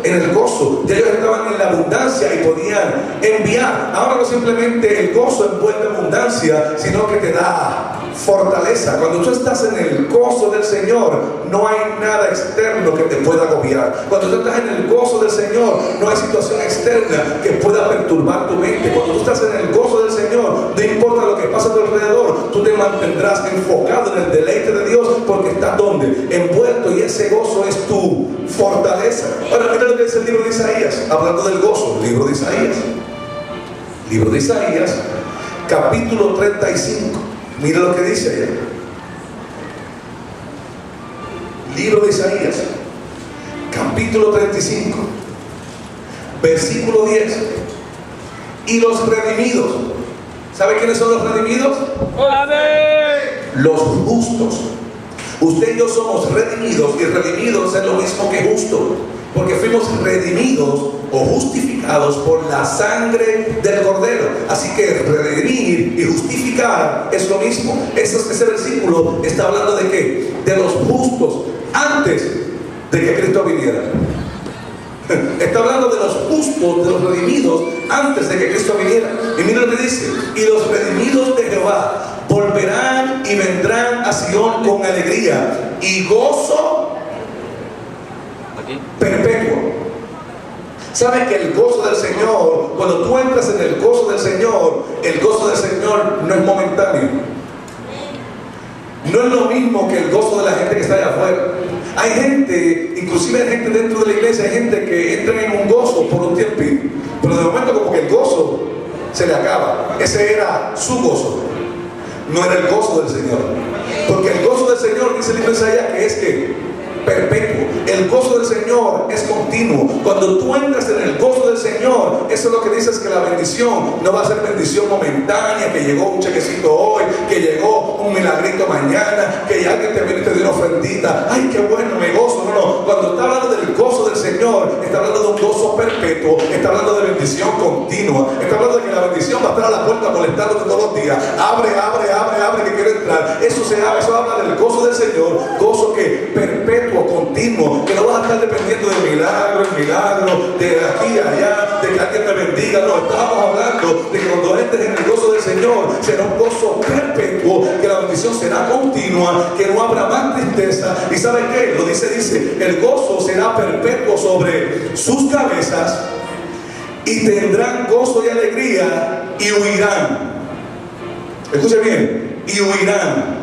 En el gozo. Ya ellos estaban en la abundancia y podían enviar. Ahora no simplemente el gozo envuelve abundancia, sino que te da fortaleza. Cuando tú estás en el gozo del Señor, no hay nada externo que te pueda agobiar. Cuando tú estás en el gozo del Señor, no hay situación externa que pueda perturbar tu mente. Cuando tú estás en el gozo del Señor, no no importa lo que pasa a tu alrededor, tú te mantendrás enfocado en el deleite de Dios, porque estás donde, envuelto, y ese gozo es tu fortaleza. Ahora mira lo que dice el libro de Isaías, hablando del gozo, el libro de Isaías. Libro de Isaías, capítulo 35. Mira lo que dice allá. Libro de Isaías, capítulo 35, versículo 10. Y los redimidos, ¿sabe quiénes son los redimidos? Los justos. Usted y yo somos redimidos, y redimidos es lo mismo que justo, porque fuimos redimidos o justificados por la sangre del Cordero. Así que redimir y justificar es lo mismo. Ese versículo está hablando de ¿qué? De los justos antes de que Cristo viniera. Está hablando de los justos, de los redimidos antes de que Cristo viniera. Y mira lo que dice: y los redimidos de Jehová volverán y vendrán a Sion con alegría y gozo perpetuo. ¿Sabes que el gozo del Señor, cuando tú entras en el gozo del Señor no es momentáneo? No es lo mismo que el gozo de la gente que está allá afuera. Hay gente, inclusive hay gente dentro de la iglesia, hay gente que entra en un gozo por un tiempo, pero de momento como que el gozo se le acaba. Ese era su gozo, no era el gozo del Señor. Porque el gozo del Señor, dice el libro de Isaías, que es que perpetuo. El gozo del Señor es continuo. Cuando tú entras en el gozo del Señor, eso es lo que dice, es que la bendición no va a ser bendición momentánea, que llegó un chequecito hoy, que llegó un milagrito mañana, que alguien te viene y te dio una ofrendita. Ay, qué bueno, me gozo. No. Cuando está hablando del gozo del Señor, está hablando de un gozo perpetuo, está hablando de bendición continua, está hablando de que la bendición va a estar a la puerta molestándote todos los días. Abre, que quiero entrar. Eso habla del gozo del Señor, gozo que perpetuo, continuo, que no vas a estar dependiendo de milagro en milagro, de aquí a allá, de que alguien me bendiga. No, estamos hablando de que cuando entres en el gozo del Señor será un gozo perpetuo, que la bendición será continua, que no habrá más tristeza. ¿Y saben qué? Lo dice, el gozo será perpetuo sobre sus cabezas, y tendrán gozo y alegría, y huirán. Escuche bien, y huirán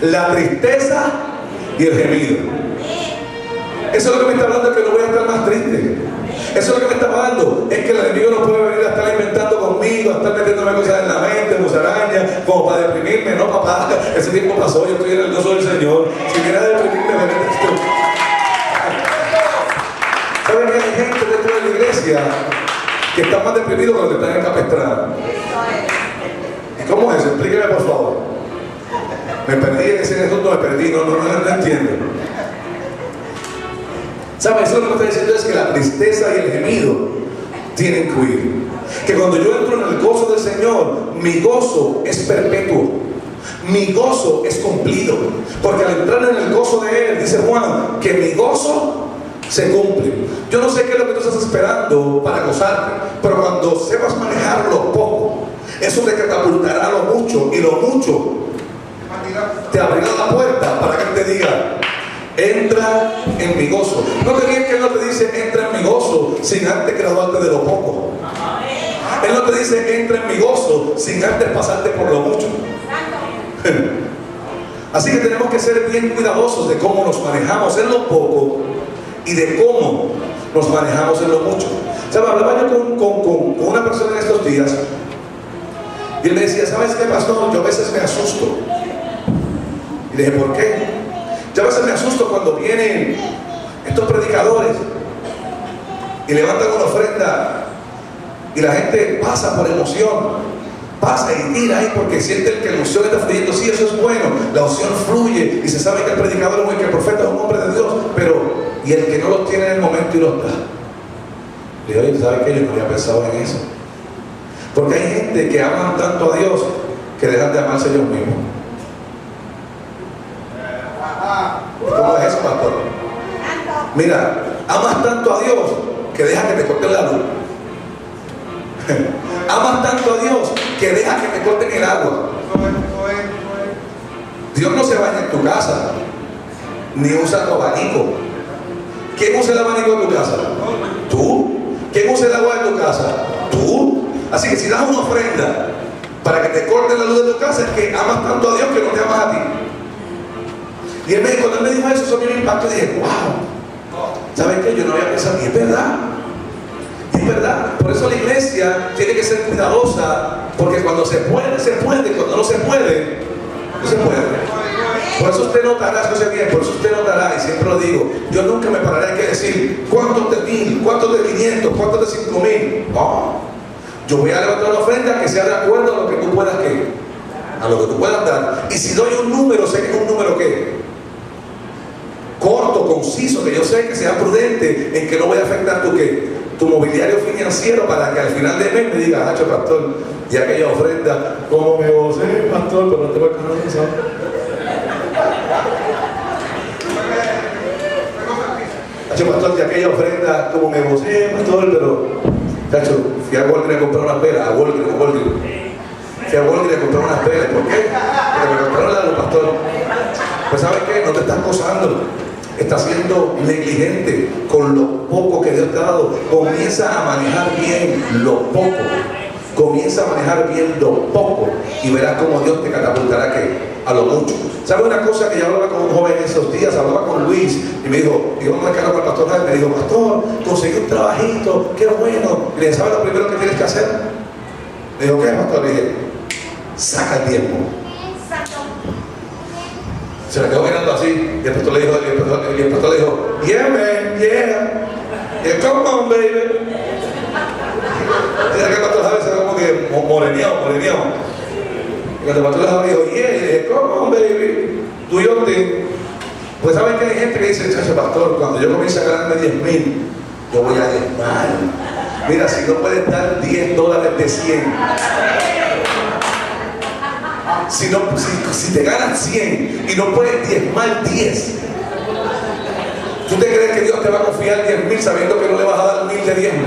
la tristeza y el gemido. Eso es lo que me está hablando, es que no voy a estar más triste. Eso es lo que me está hablando, es que el enemigo no puede venir a estar inventando conmigo, a estar metiéndome cosas en la mente, musarañas, como para deprimirme. No, papá, ese tiempo pasó, yo estoy en el gozo del Señor. Si viene a deprimirme, me metes tú. ¿Saben que hay gente dentro de la iglesia que están más deprimidos que los que están en Capestrada? ¿Y cómo es eso? Explíqueme, por favor. Me perdí en ese asunto, no entiendo. ¿Sabes? Eso lo que está diciendo es que la tristeza y el gemido tienen que huir. Que cuando yo entro en el gozo del Señor, mi gozo es perpetuo. Mi gozo es cumplido. Porque al entrar en el gozo de Él, dice Juan, que mi gozo se cumple. Yo no sé qué es lo que tú estás esperando para gozarte, pero cuando sepas manejar lo poco, eso te catapultará lo mucho, y lo mucho te abrirá la puerta para que Él te diga: entra en mi gozo. No te digas que Él no te dice entra en mi gozo sin antes graduarte de lo poco. Él no te dice entra en mi gozo sin antes pasarte por lo mucho. Así que tenemos que ser bien cuidadosos de cómo nos manejamos en lo poco y de cómo nos manejamos en lo mucho. ¿Sabes? Hablaba yo con una persona en estos días, y él me decía: ¿sabes qué, pastor? Yo a veces me asusto. Y le dije: ¿por qué? Yo a veces me asusto cuando vienen estos predicadores y levantan una ofrenda y la gente pasa por emoción, pasa y tira ahí porque sienten que la unción está fluyendo. Sí, eso es bueno, la unción fluye y se sabe que el predicador es bueno, que el profeta es un hombre de Dios, pero ¿y el que no lo tiene en el momento y lo da? Le digo: oye, ¿sabes qué? Yo no había pensado en eso. Porque hay gente que aman tanto a Dios que dejan de amarse ellos mismos. ¿Cómo es eso, pastor? Mira, amas tanto a Dios que deja que te corten la luz. Amas tanto a Dios que deja que te corten el agua. Dios no se baña en tu casa, ni usa tu abanico. ¿Quién usa el abanico en tu casa? Tú. ¿Quién usa el agua en tu casa? Tú. Así que si das una ofrenda para que te corten la luz de tu casa es que amas tanto a Dios que no te amas a ti. Y cuando él me dijo eso me impactó y dije, wow, ¿sabes qué? Yo no había pensado, y es verdad. Es verdad. Por eso la iglesia tiene que ser cuidadosa, porque cuando se puede, se puede. Cuando no se puede, no se puede. Por eso usted notará, escuche bien, por eso usted notará, y siempre lo digo, yo nunca me pararé que decir cuántos de 1000, cuántos de 500, cuántos de 5000. No, yo voy a levantar una ofrenda que sea de acuerdo a lo que tú puedas a lo que tú puedas dar. Y si doy un número, sé que es un número corto, conciso, que yo sé que sea prudente, en que no voy a afectar tu mobiliario financiero, para que al final de mes me diga, hacho pastor, y aquella ofrenda, como me gocé, pastor, pero no te voy a canalizar. Hacho pastor, de aquella ofrenda, como me gocé, pastor, pero hacho, fui a Walgreens a comprar unas velas, a Walgreens. Fui a Walgreens a comprar unas velas. ¿Por qué? Porque me compraron la luz, pastor. Pues ¿sabes qué? No te estás gozando. Estás siendo negligente con lo poco que Dios te ha dado. Comienza a manejar bien lo poco. Comienza a manejar bien lo poco y verás cómo Dios te catapultará a lo mucho. ¿Sabes una cosa que yo hablaba con un joven esos días? Hablaba con Luis y me dijo, y yo me quedaba con el pastor Jaime, me dijo, pastor, conseguí un trabajito, qué bueno. Y le dije, ¿sabes lo primero que tienes que hacer? Me dijo, ¿qué, pastor? Le dije, saca el tiempo. Se le quedó mirando así, y el pastor le dijo, yeah man, yeah, come on baby. Y el pastor Javier se ve como que moreneado. Y cuando el pastor Javier dijo, yeah, come on baby, do your thing. Pues saben que hay gente que dice, chacho pastor, cuando yo comience a ganarme 10,000, yo voy a diezmar. Mira, si no puedes dar $10 de 100, si te ganas 100 y no puedes diezmar 10, ¿tú te crees que Dios te va a confiar 10,000 sabiendo que no le vas a dar 1,000 de diezmo?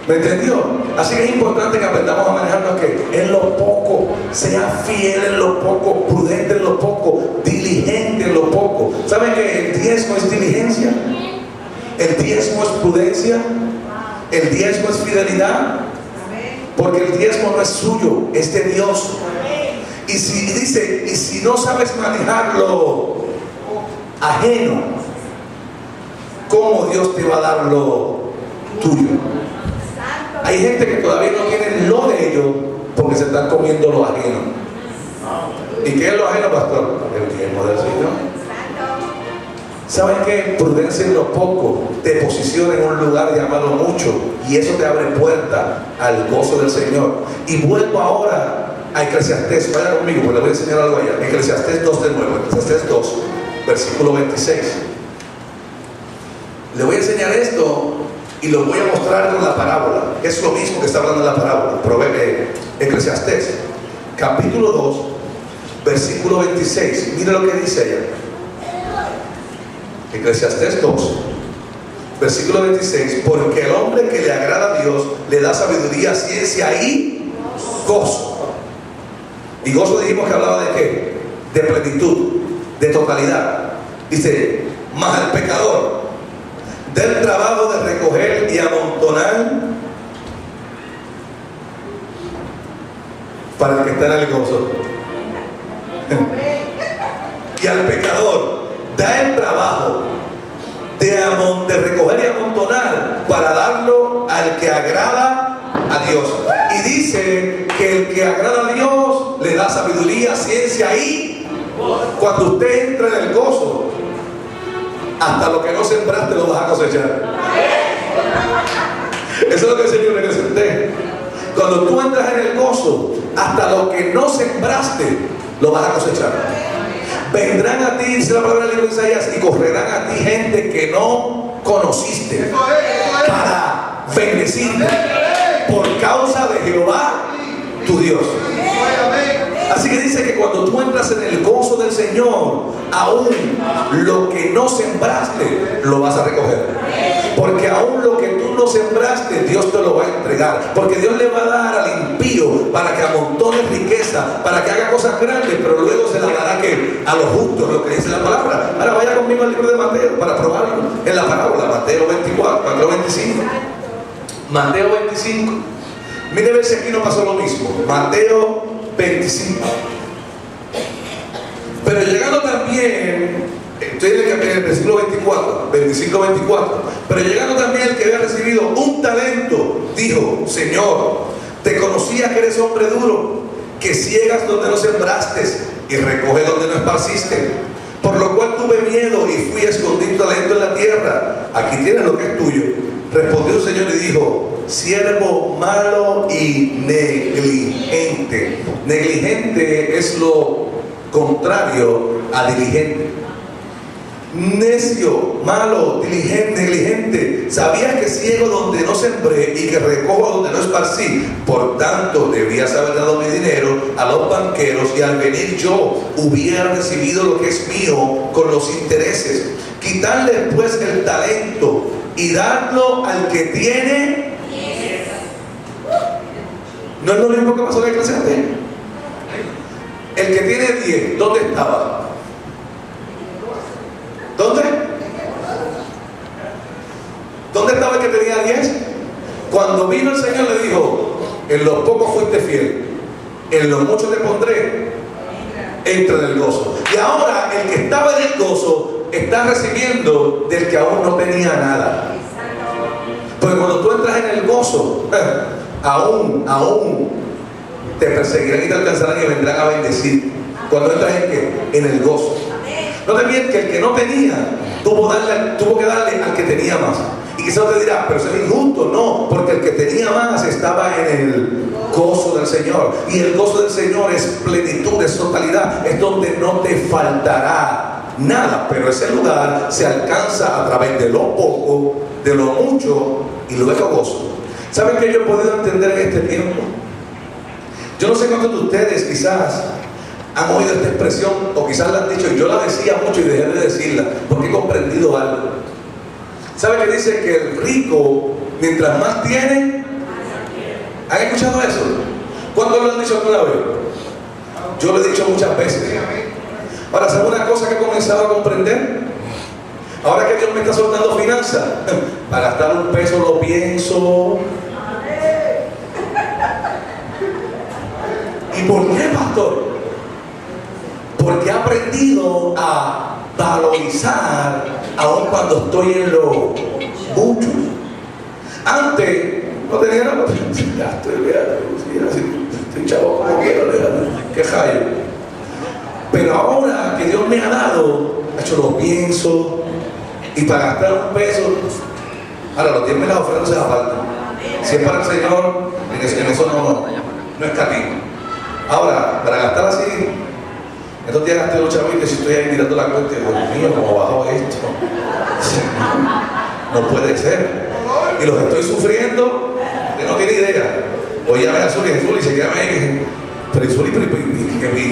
¿Me entendió? Así que es importante que aprendamos a manejarnos que en lo poco, sea fiel en lo poco, prudente en lo poco, diligente en lo poco. ¿Saben que el diezmo es diligencia? El diezmo es prudencia. El diezmo es fidelidad. Porque el diezmo no es suyo, es de Dios. Y si no sabes manejarlo ajeno, ¿cómo Dios te va a dar lo tuyo? Hay gente que todavía no tiene lo de ellos porque se están comiendo lo ajeno. ¿Y qué es lo ajeno, pastor? El diezmo del Señor. ¿Saben qué? Prudencia en lo poco te posiciona en un lugar llamado mucho, y eso te abre puerta al gozo del Señor. Y vuelvo ahora a Eclesiastés. Vaya conmigo, pues le voy a enseñar algo allá. Eclesiastés 2 de nuevo. Eclesiastés 2, versículo 26. Le voy a enseñar esto y lo voy a mostrar con la parábola. Es lo mismo que está hablando la parábola. Eclesiastés, capítulo 2, versículo 26. Mira lo que dice allá. Eclesiastés 2, versículo 26. Porque el hombre que le agrada a Dios le da sabiduría, ciencia y gozo. Y gozo dijimos que hablaba de qué? De plenitud, de totalidad. Dice, mas el pecador del trabajo de recoger y amontonar para el que está en el gozo. Y al pecador da el trabajo de recoger y amontonar para darlo al que agrada a Dios. Y dice que el que agrada a Dios le da sabiduría, ciencia y cuando usted entra en el gozo, hasta lo que no sembraste lo vas a cosechar. Eso es lo que el Señor le presenté. Cuando tú entras en el gozo, hasta lo que no sembraste lo vas a cosechar. Vendrán a ti, dice la palabra del libro de Isaías, y correrán a ti gente que no conociste para bendecirte por causa de Jehová tu Dios. Así que dice que cuando tú entras en el gozo del Señor, aún lo que no sembraste lo vas a recoger. Porque aún lo que tú no sembraste, Dios te lo va a entregar. Porque Dios le va a dar al impío para que amontone riqueza, para que haga cosas grandes, pero luego se la dará a los justos, lo que dice la palabra. Ahora vaya conmigo al libro de Mateo para probarlo en la parábola. Mateo 24, Mateo 25. Mateo 25. Mire a ver si aquí no pasó lo mismo. Mateo 25. Pero llegando también, estoy en el versículo 24, 25-24. Pero llegando también el que había recibido un talento, dijo: Señor, te conocía que eres hombre duro, que ciegas donde no sembraste y recoges donde no esparciste. Por lo cual tuve miedo y fui a esconder tu talento en la tierra. Aquí tienes lo que es tuyo. Respondió el Señor y dijo: siervo malo y negligente. Negligente es lo contrario a diligente. Necio, malo, diligente, negligente. Sabías que ciego donde no sembré y que recojo donde no esparcí. Por tanto, debías haber dado mi dinero a los banqueros, y al venir yo hubiera recibido lo que es mío con los intereses. Quitarle pues el talento y darlo al que tiene. ¿No es lo mismo que pasó en la clase antes? El que tiene 10, ¿dónde estaba? ¿Dónde? ¿Dónde estaba el que tenía 10? Cuando vino el Señor le dijo: en lo poco fuiste fiel, en lo mucho te pondré, entra en el gozo. Y ahora el que estaba en el gozo está recibiendo del que aún no tenía nada. Porque cuando tú entras en el gozo, aún te perseguirán y te alcanzarán y vendrán a bendecir. Cuando entras en ¿qué? En el gozo. No te mientes que el que no tenía tuvo que darle al que tenía más. Y quizás te dirá: pero eso es injusto. No, porque el que tenía más estaba en el gozo del Señor. Y el gozo del Señor es plenitud, es totalidad, es donde no te faltará nada. Pero ese lugar se alcanza a través de lo poco, de lo mucho y luego gozo. ¿Saben qué yo he podido entender en este tiempo? Yo no sé cuántos de ustedes quizás han oído esta expresión, o quizás la han dicho, y yo la decía mucho y dejé de decirla porque he comprendido algo. ¿Sabe que dice que el rico, mientras más tiene? ¿Han escuchado eso? ¿Cuántos lo han dicho alguna vez? Yo lo he dicho muchas veces. Ahora, ¿sabe una cosa que he comenzado a comprender? Ahora que Dios me está soltando finanzas, para gastar un peso lo pienso. ¿Y por qué, pastor? Porque he aprendido a valorizar aun cuando estoy en lo mucho. Antes no tenía nada, ya estoy chavo como quiero, que jayo. Pero ahora que Dios me ha dado, hecho lo pienso, y para gastar un peso, ahora los 10 me las ofrendas se apartan. Si es para el Señor, en eso no escatimo. Ahora, para gastar así, estos días gasté 8 chavitos y si estoy ahí mirando la cuenta, Dios mío, ¿cómo bajó esto? No puede ser. Y los estoy sufriendo, que no tiene idea. Voy a ver a Zuli, se queda ahí. Pero Zuli,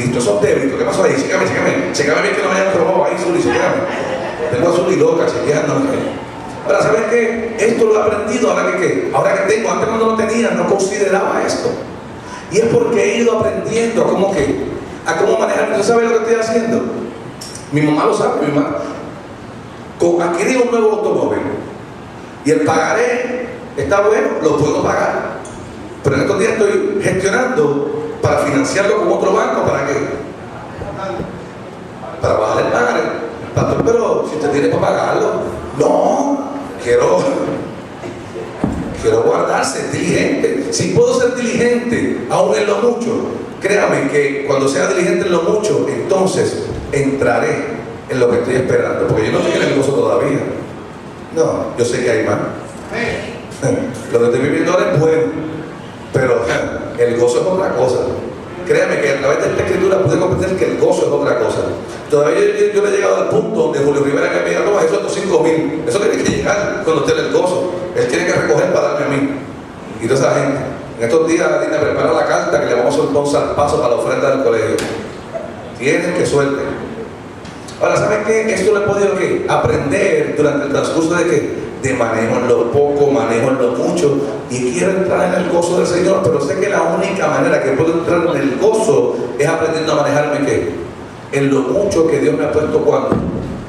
estos son débitos, ¿qué pasó ahí? Chécame bien que no me hayan robado ahí, Zuli, chécame. Tengo a Zuli loca, chequeándome. Ahora, ¿saben qué? Esto lo he aprendido ahora que ¿qué? Ahora que tengo, antes cuando no tenía, no consideraba esto. Y es porque he ido aprendiendo a cómo manejar. ¿Usted sabe lo que estoy haciendo? Mi mamá lo sabe, mi mamá. Adquirí un nuevo automóvil y el pagaré está bueno, lo puedo pagar. Pero en estos días estoy gestionando para financiarlo con otro banco. ¿Para qué? Para bajar el pagaré. Pastor, pero si usted tiene para pagarlo. No, quiero guardar, ser diligente. Si puedo ser diligente aún en lo mucho, créame que cuando sea diligente en lo mucho, entonces entraré en lo que estoy esperando, porque yo no estoy en el gozo todavía. No, yo sé que hay más. Lo que estoy viviendo ahora es bueno, pero el gozo es otra cosa. Créame que a través de esta escritura pude comprender que el gozo es otra cosa. Todavía yo no he llegado al punto donde Julio Rivera que me diga: no, eso es 5,000. Eso tiene que llegar cuando esté en el gozo. Él tiene que recoger para darme a mí. Y toda esa gente. En estos días Dina prepara la carta que le vamos a soltar un zarpazo para la ofrenda del colegio. Tienen que suerte. Ahora, ¿saben qué? Esto lo he podido ¿qué? Aprender durante el transcurso de ¿qué? De manejo en lo poco, manejo en lo mucho, y quiero entrar en el gozo del Señor, pero sé que la única manera que puedo entrar en el gozo es aprendiendo a manejarme ¿qué? En lo mucho que Dios me ha puesto cuando.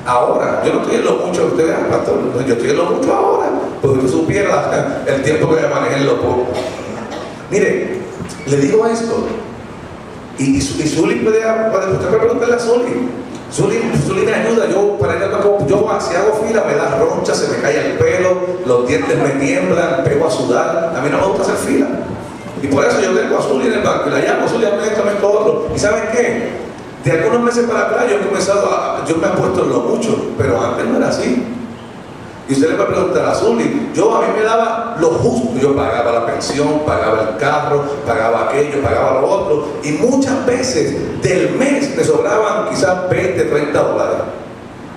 Ahora, yo no estoy en lo mucho que ustedes, pastor, yo estoy en lo mucho ahora, porque usted supiera el tiempo que me manejé en lo poco. Mire, le digo esto, y Zuli puede usted puede preguntarle a Zuli. Zuli me ayuda. Yo para ir al banco, si hago fila me da roncha, se me cae el pelo, los dientes me tiemblan, pego a sudar. A mí no me gusta hacer fila. Y por eso yo tengo a Zuli en el banco y la llamo, Zuli, hazme esto, otro. ¿Y saben qué? De algunos meses para atrás yo me he puesto en lo mucho, pero antes no era así. Y usted le va a preguntar a Zuli, a mí me daba lo justo, yo pagaba la pensión, pagaba el carro, pagaba aquello, pagaba lo otro, y muchas veces del mes me sobraban quizás 20, 30 dólares.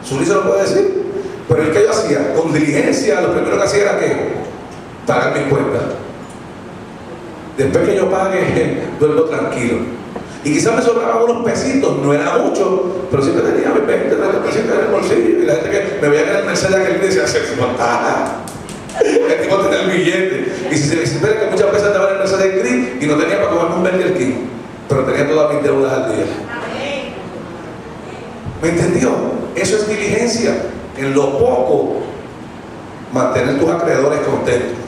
Zuli se lo puede decir, pero el que yo hacía, con diligencia, lo primero que hacía era que pagar mis cuentas. Después que yo pague, duermo tranquilo. Y quizás me sobraban unos pesitos, no era mucho, pero siempre tenía mis 20, 30 pesitos en el bolsillo. Y la gente que me veía en el Mercedes aquel día decía, se montada. El tipo tenía el billete. Y si se espera que muchas veces andaba en el Mercedes gris y no tenía para comerme un Burger King, pero tenía todas mis deudas al día. ¿Me entendió? Eso es diligencia. En lo poco, mantener tus acreedores contentos.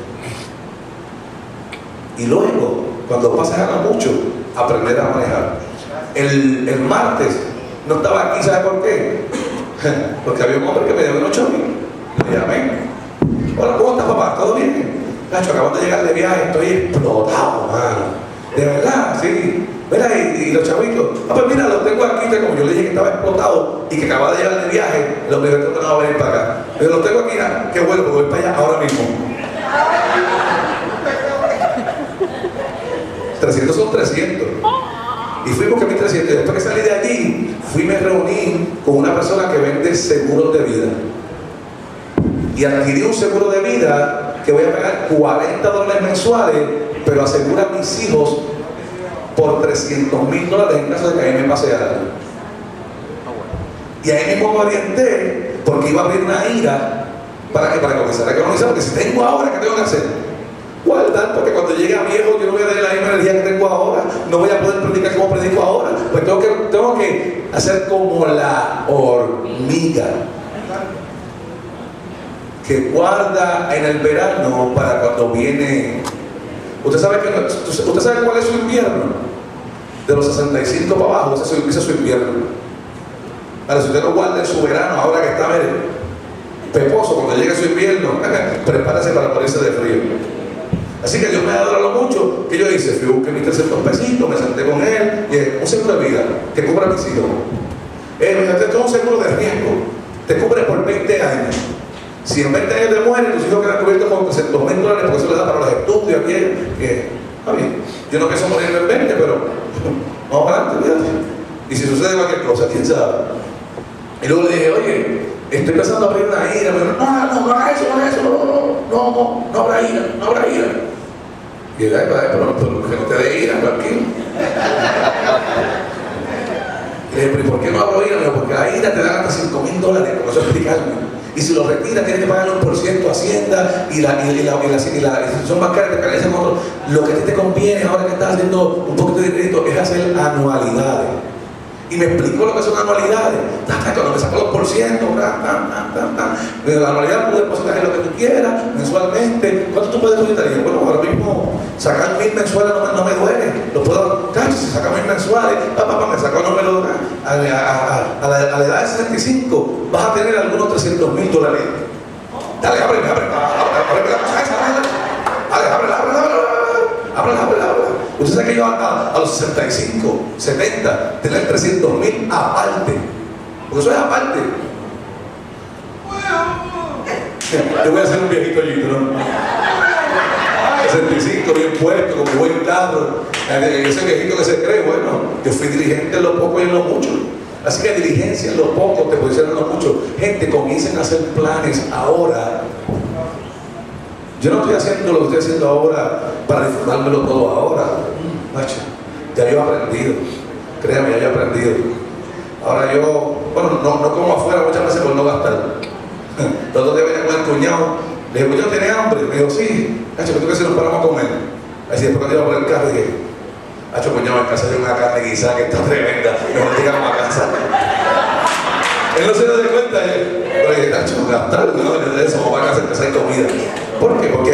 Y luego, cuando pases a ganar mucho, aprender a manejar. El martes no estaba aquí, ¿sabe por qué? Porque había un hombre que me dio unos chavitos. Le llamé. Hola, ¿cómo estás, papá? ¿Todo bien? Nacho, acabo de llegar de viaje, estoy explotado, mano. De verdad, sí. Mira, y los chavitos. Pues mira, los tengo aquí, como yo le dije que estaba explotado y que acababa de llegar de viaje, los primeros que no van a venir para acá. Pero los tengo aquí, qué bueno, porque voy para allá ahora mismo. 300 son 300. Y fui porque 1300. Y después que salí de allí, me reuní con una persona que vende seguros de vida. Y adquirí un seguro de vida que voy a pagar $40 mensuales, pero asegura a mis hijos por $300,000 en caso de que a mí me pase algo. Y ahí mismo me orienté porque iba a abrir una IRA para comenzar a economizar. Porque si tengo ahora, ¿qué tengo que hacer? Guardar, porque cuando llegue a viejo yo no voy a tener la misma energía que tengo ahora, no voy a poder predicar como predico ahora, pues tengo que hacer como la hormiga que guarda en el verano para cuando viene. Usted sabe cuál es su invierno, de los 65 para abajo, ese empieza su invierno. Ahora, si usted no guarda en su verano, ahora que está peposo, cuando llegue su invierno, prepárese para morirse de frío. Así que Dios me ha dado lo mucho que yo hice. Fui a buscar mis 300 pesitos, me senté con él, y un seguro de vida que cubra a mis hijos. Esto es un seguro de riesgo, te cubre por 20 años. Si en 20 años te mueres, tus hijos quedan cubiertos con $300,000, porque eso les da para los estudios, está bien. Yo no pienso morir en 20, pero vamos para adelante, fíjate. Y si sucede cualquier cosa, quién sabe. Y luego le dije, oye, estoy empezando a abrir una ira. Me dijo, no haga eso, no habrá ira. Y él, pero que no te dé ira, tranquilo. Y le dije, ¿pero por qué no abro ira? Porque la ira te dan hasta $5,000, como eso explicarme. Y si lo retiras, tienes que pagar un por ciento a Hacienda y la institución bancaria te penaliza con otro. Lo que a ti te conviene ahora que estás haciendo un poquito de crédito es hacer anualidades. Y me explicó lo que son anualidades. Cuando me sacó los por ciento, la anualidad puedes depositar lo que tú quieras mensualmente. ¿Cuánto tú puedes depositar? Y yo, bueno, ahora mismo sacar 1,000 mensuales no me duele. Lo puedo, si saca 1,000 mensuales, me sacó el número a la edad de 65, vas a tener algunos $300,000. Dale, abre. Usted sabe que yo a los 65, 70, tener $300,000 aparte. Porque eso es aparte. Yo voy a ser un viejito allí, ¿no? 65, bien puesto, con buen carro. Ese viejito que se cree, bueno, yo fui dirigente en lo poco y en lo mucho. Así que diligencia en lo poco, te puede ser en lo mucho. Gente, comiencen a hacer planes ahora. Yo no estoy haciendo lo que estoy haciendo ahora para disfrutármelo todo ahora. Macho, ya yo he aprendido. Créame, ya yo he aprendido. Ahora yo, no como afuera muchas veces por no gastar. Los otros días venía con el cuñado. Le dije, ¿cuñado tiene hambre? Me dijo, sí. Macho, ¿tú qué si nos paramos a comer? Así después cuando iba por el carro dije, macho, cuñado, en casa hay una carne guisada que está tremenda. Mejor llegamos a casa. Él no se dio cuenta. Pero dije, macho, gastar, no, de eso, vamos a casa en casa hay comida. ¿Por qué? Porque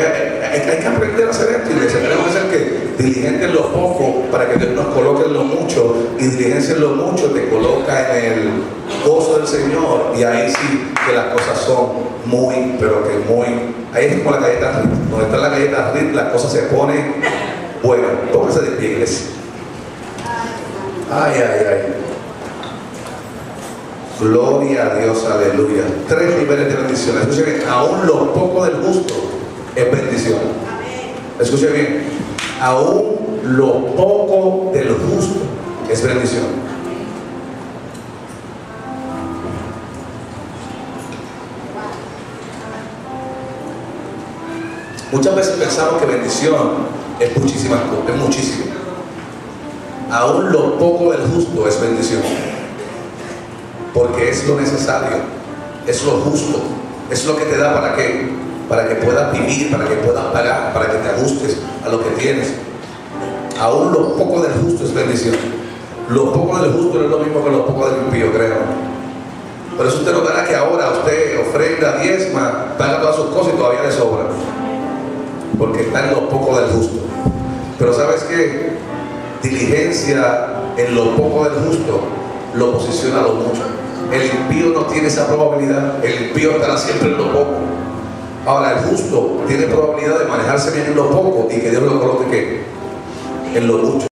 hay que aprender a hacer esto, iglesia. Tenemos que ser que diligente en lo poco para que Dios nos coloque en lo mucho, y diligencia en lo mucho te coloca en el gozo del Señor, y ahí sí que las cosas son muy, pero que muy, ahí es como la galleta Ritz. Donde está la galleta Ritz, las cosas se ponen buenas. Póngase de pie, iglesia. Ay, ay, ay. Gloria a Dios, aleluya. 3 niveles de bendición. Escuche bien, aún lo poco del justo es bendición. Escuche bien, aún lo poco del justo es bendición. Muchas veces pensamos que bendición es muchísimas cosas, es muchísimo. Aún lo poco del justo es bendición. Porque es lo necesario, es lo justo, es lo que te da para qué, para que puedas vivir, para que puedas pagar, para que te ajustes a lo que tienes. Aún lo poco del justo es bendición. Lo poco del justo no es lo mismo que lo poco del impío, creo. Por eso usted notará que ahora usted ofrenda, diezma, paga todas sus cosas y todavía le sobra, porque está en lo poco del justo. Pero ¿sabes qué? Diligencia en lo poco del justo lo posiciona a lo mucho. El impío no tiene esa probabilidad. El impío estará siempre en lo poco. Ahora, el justo tiene probabilidad de manejarse bien en lo poco y que Dios lo coloque ¿qué? En lo mucho.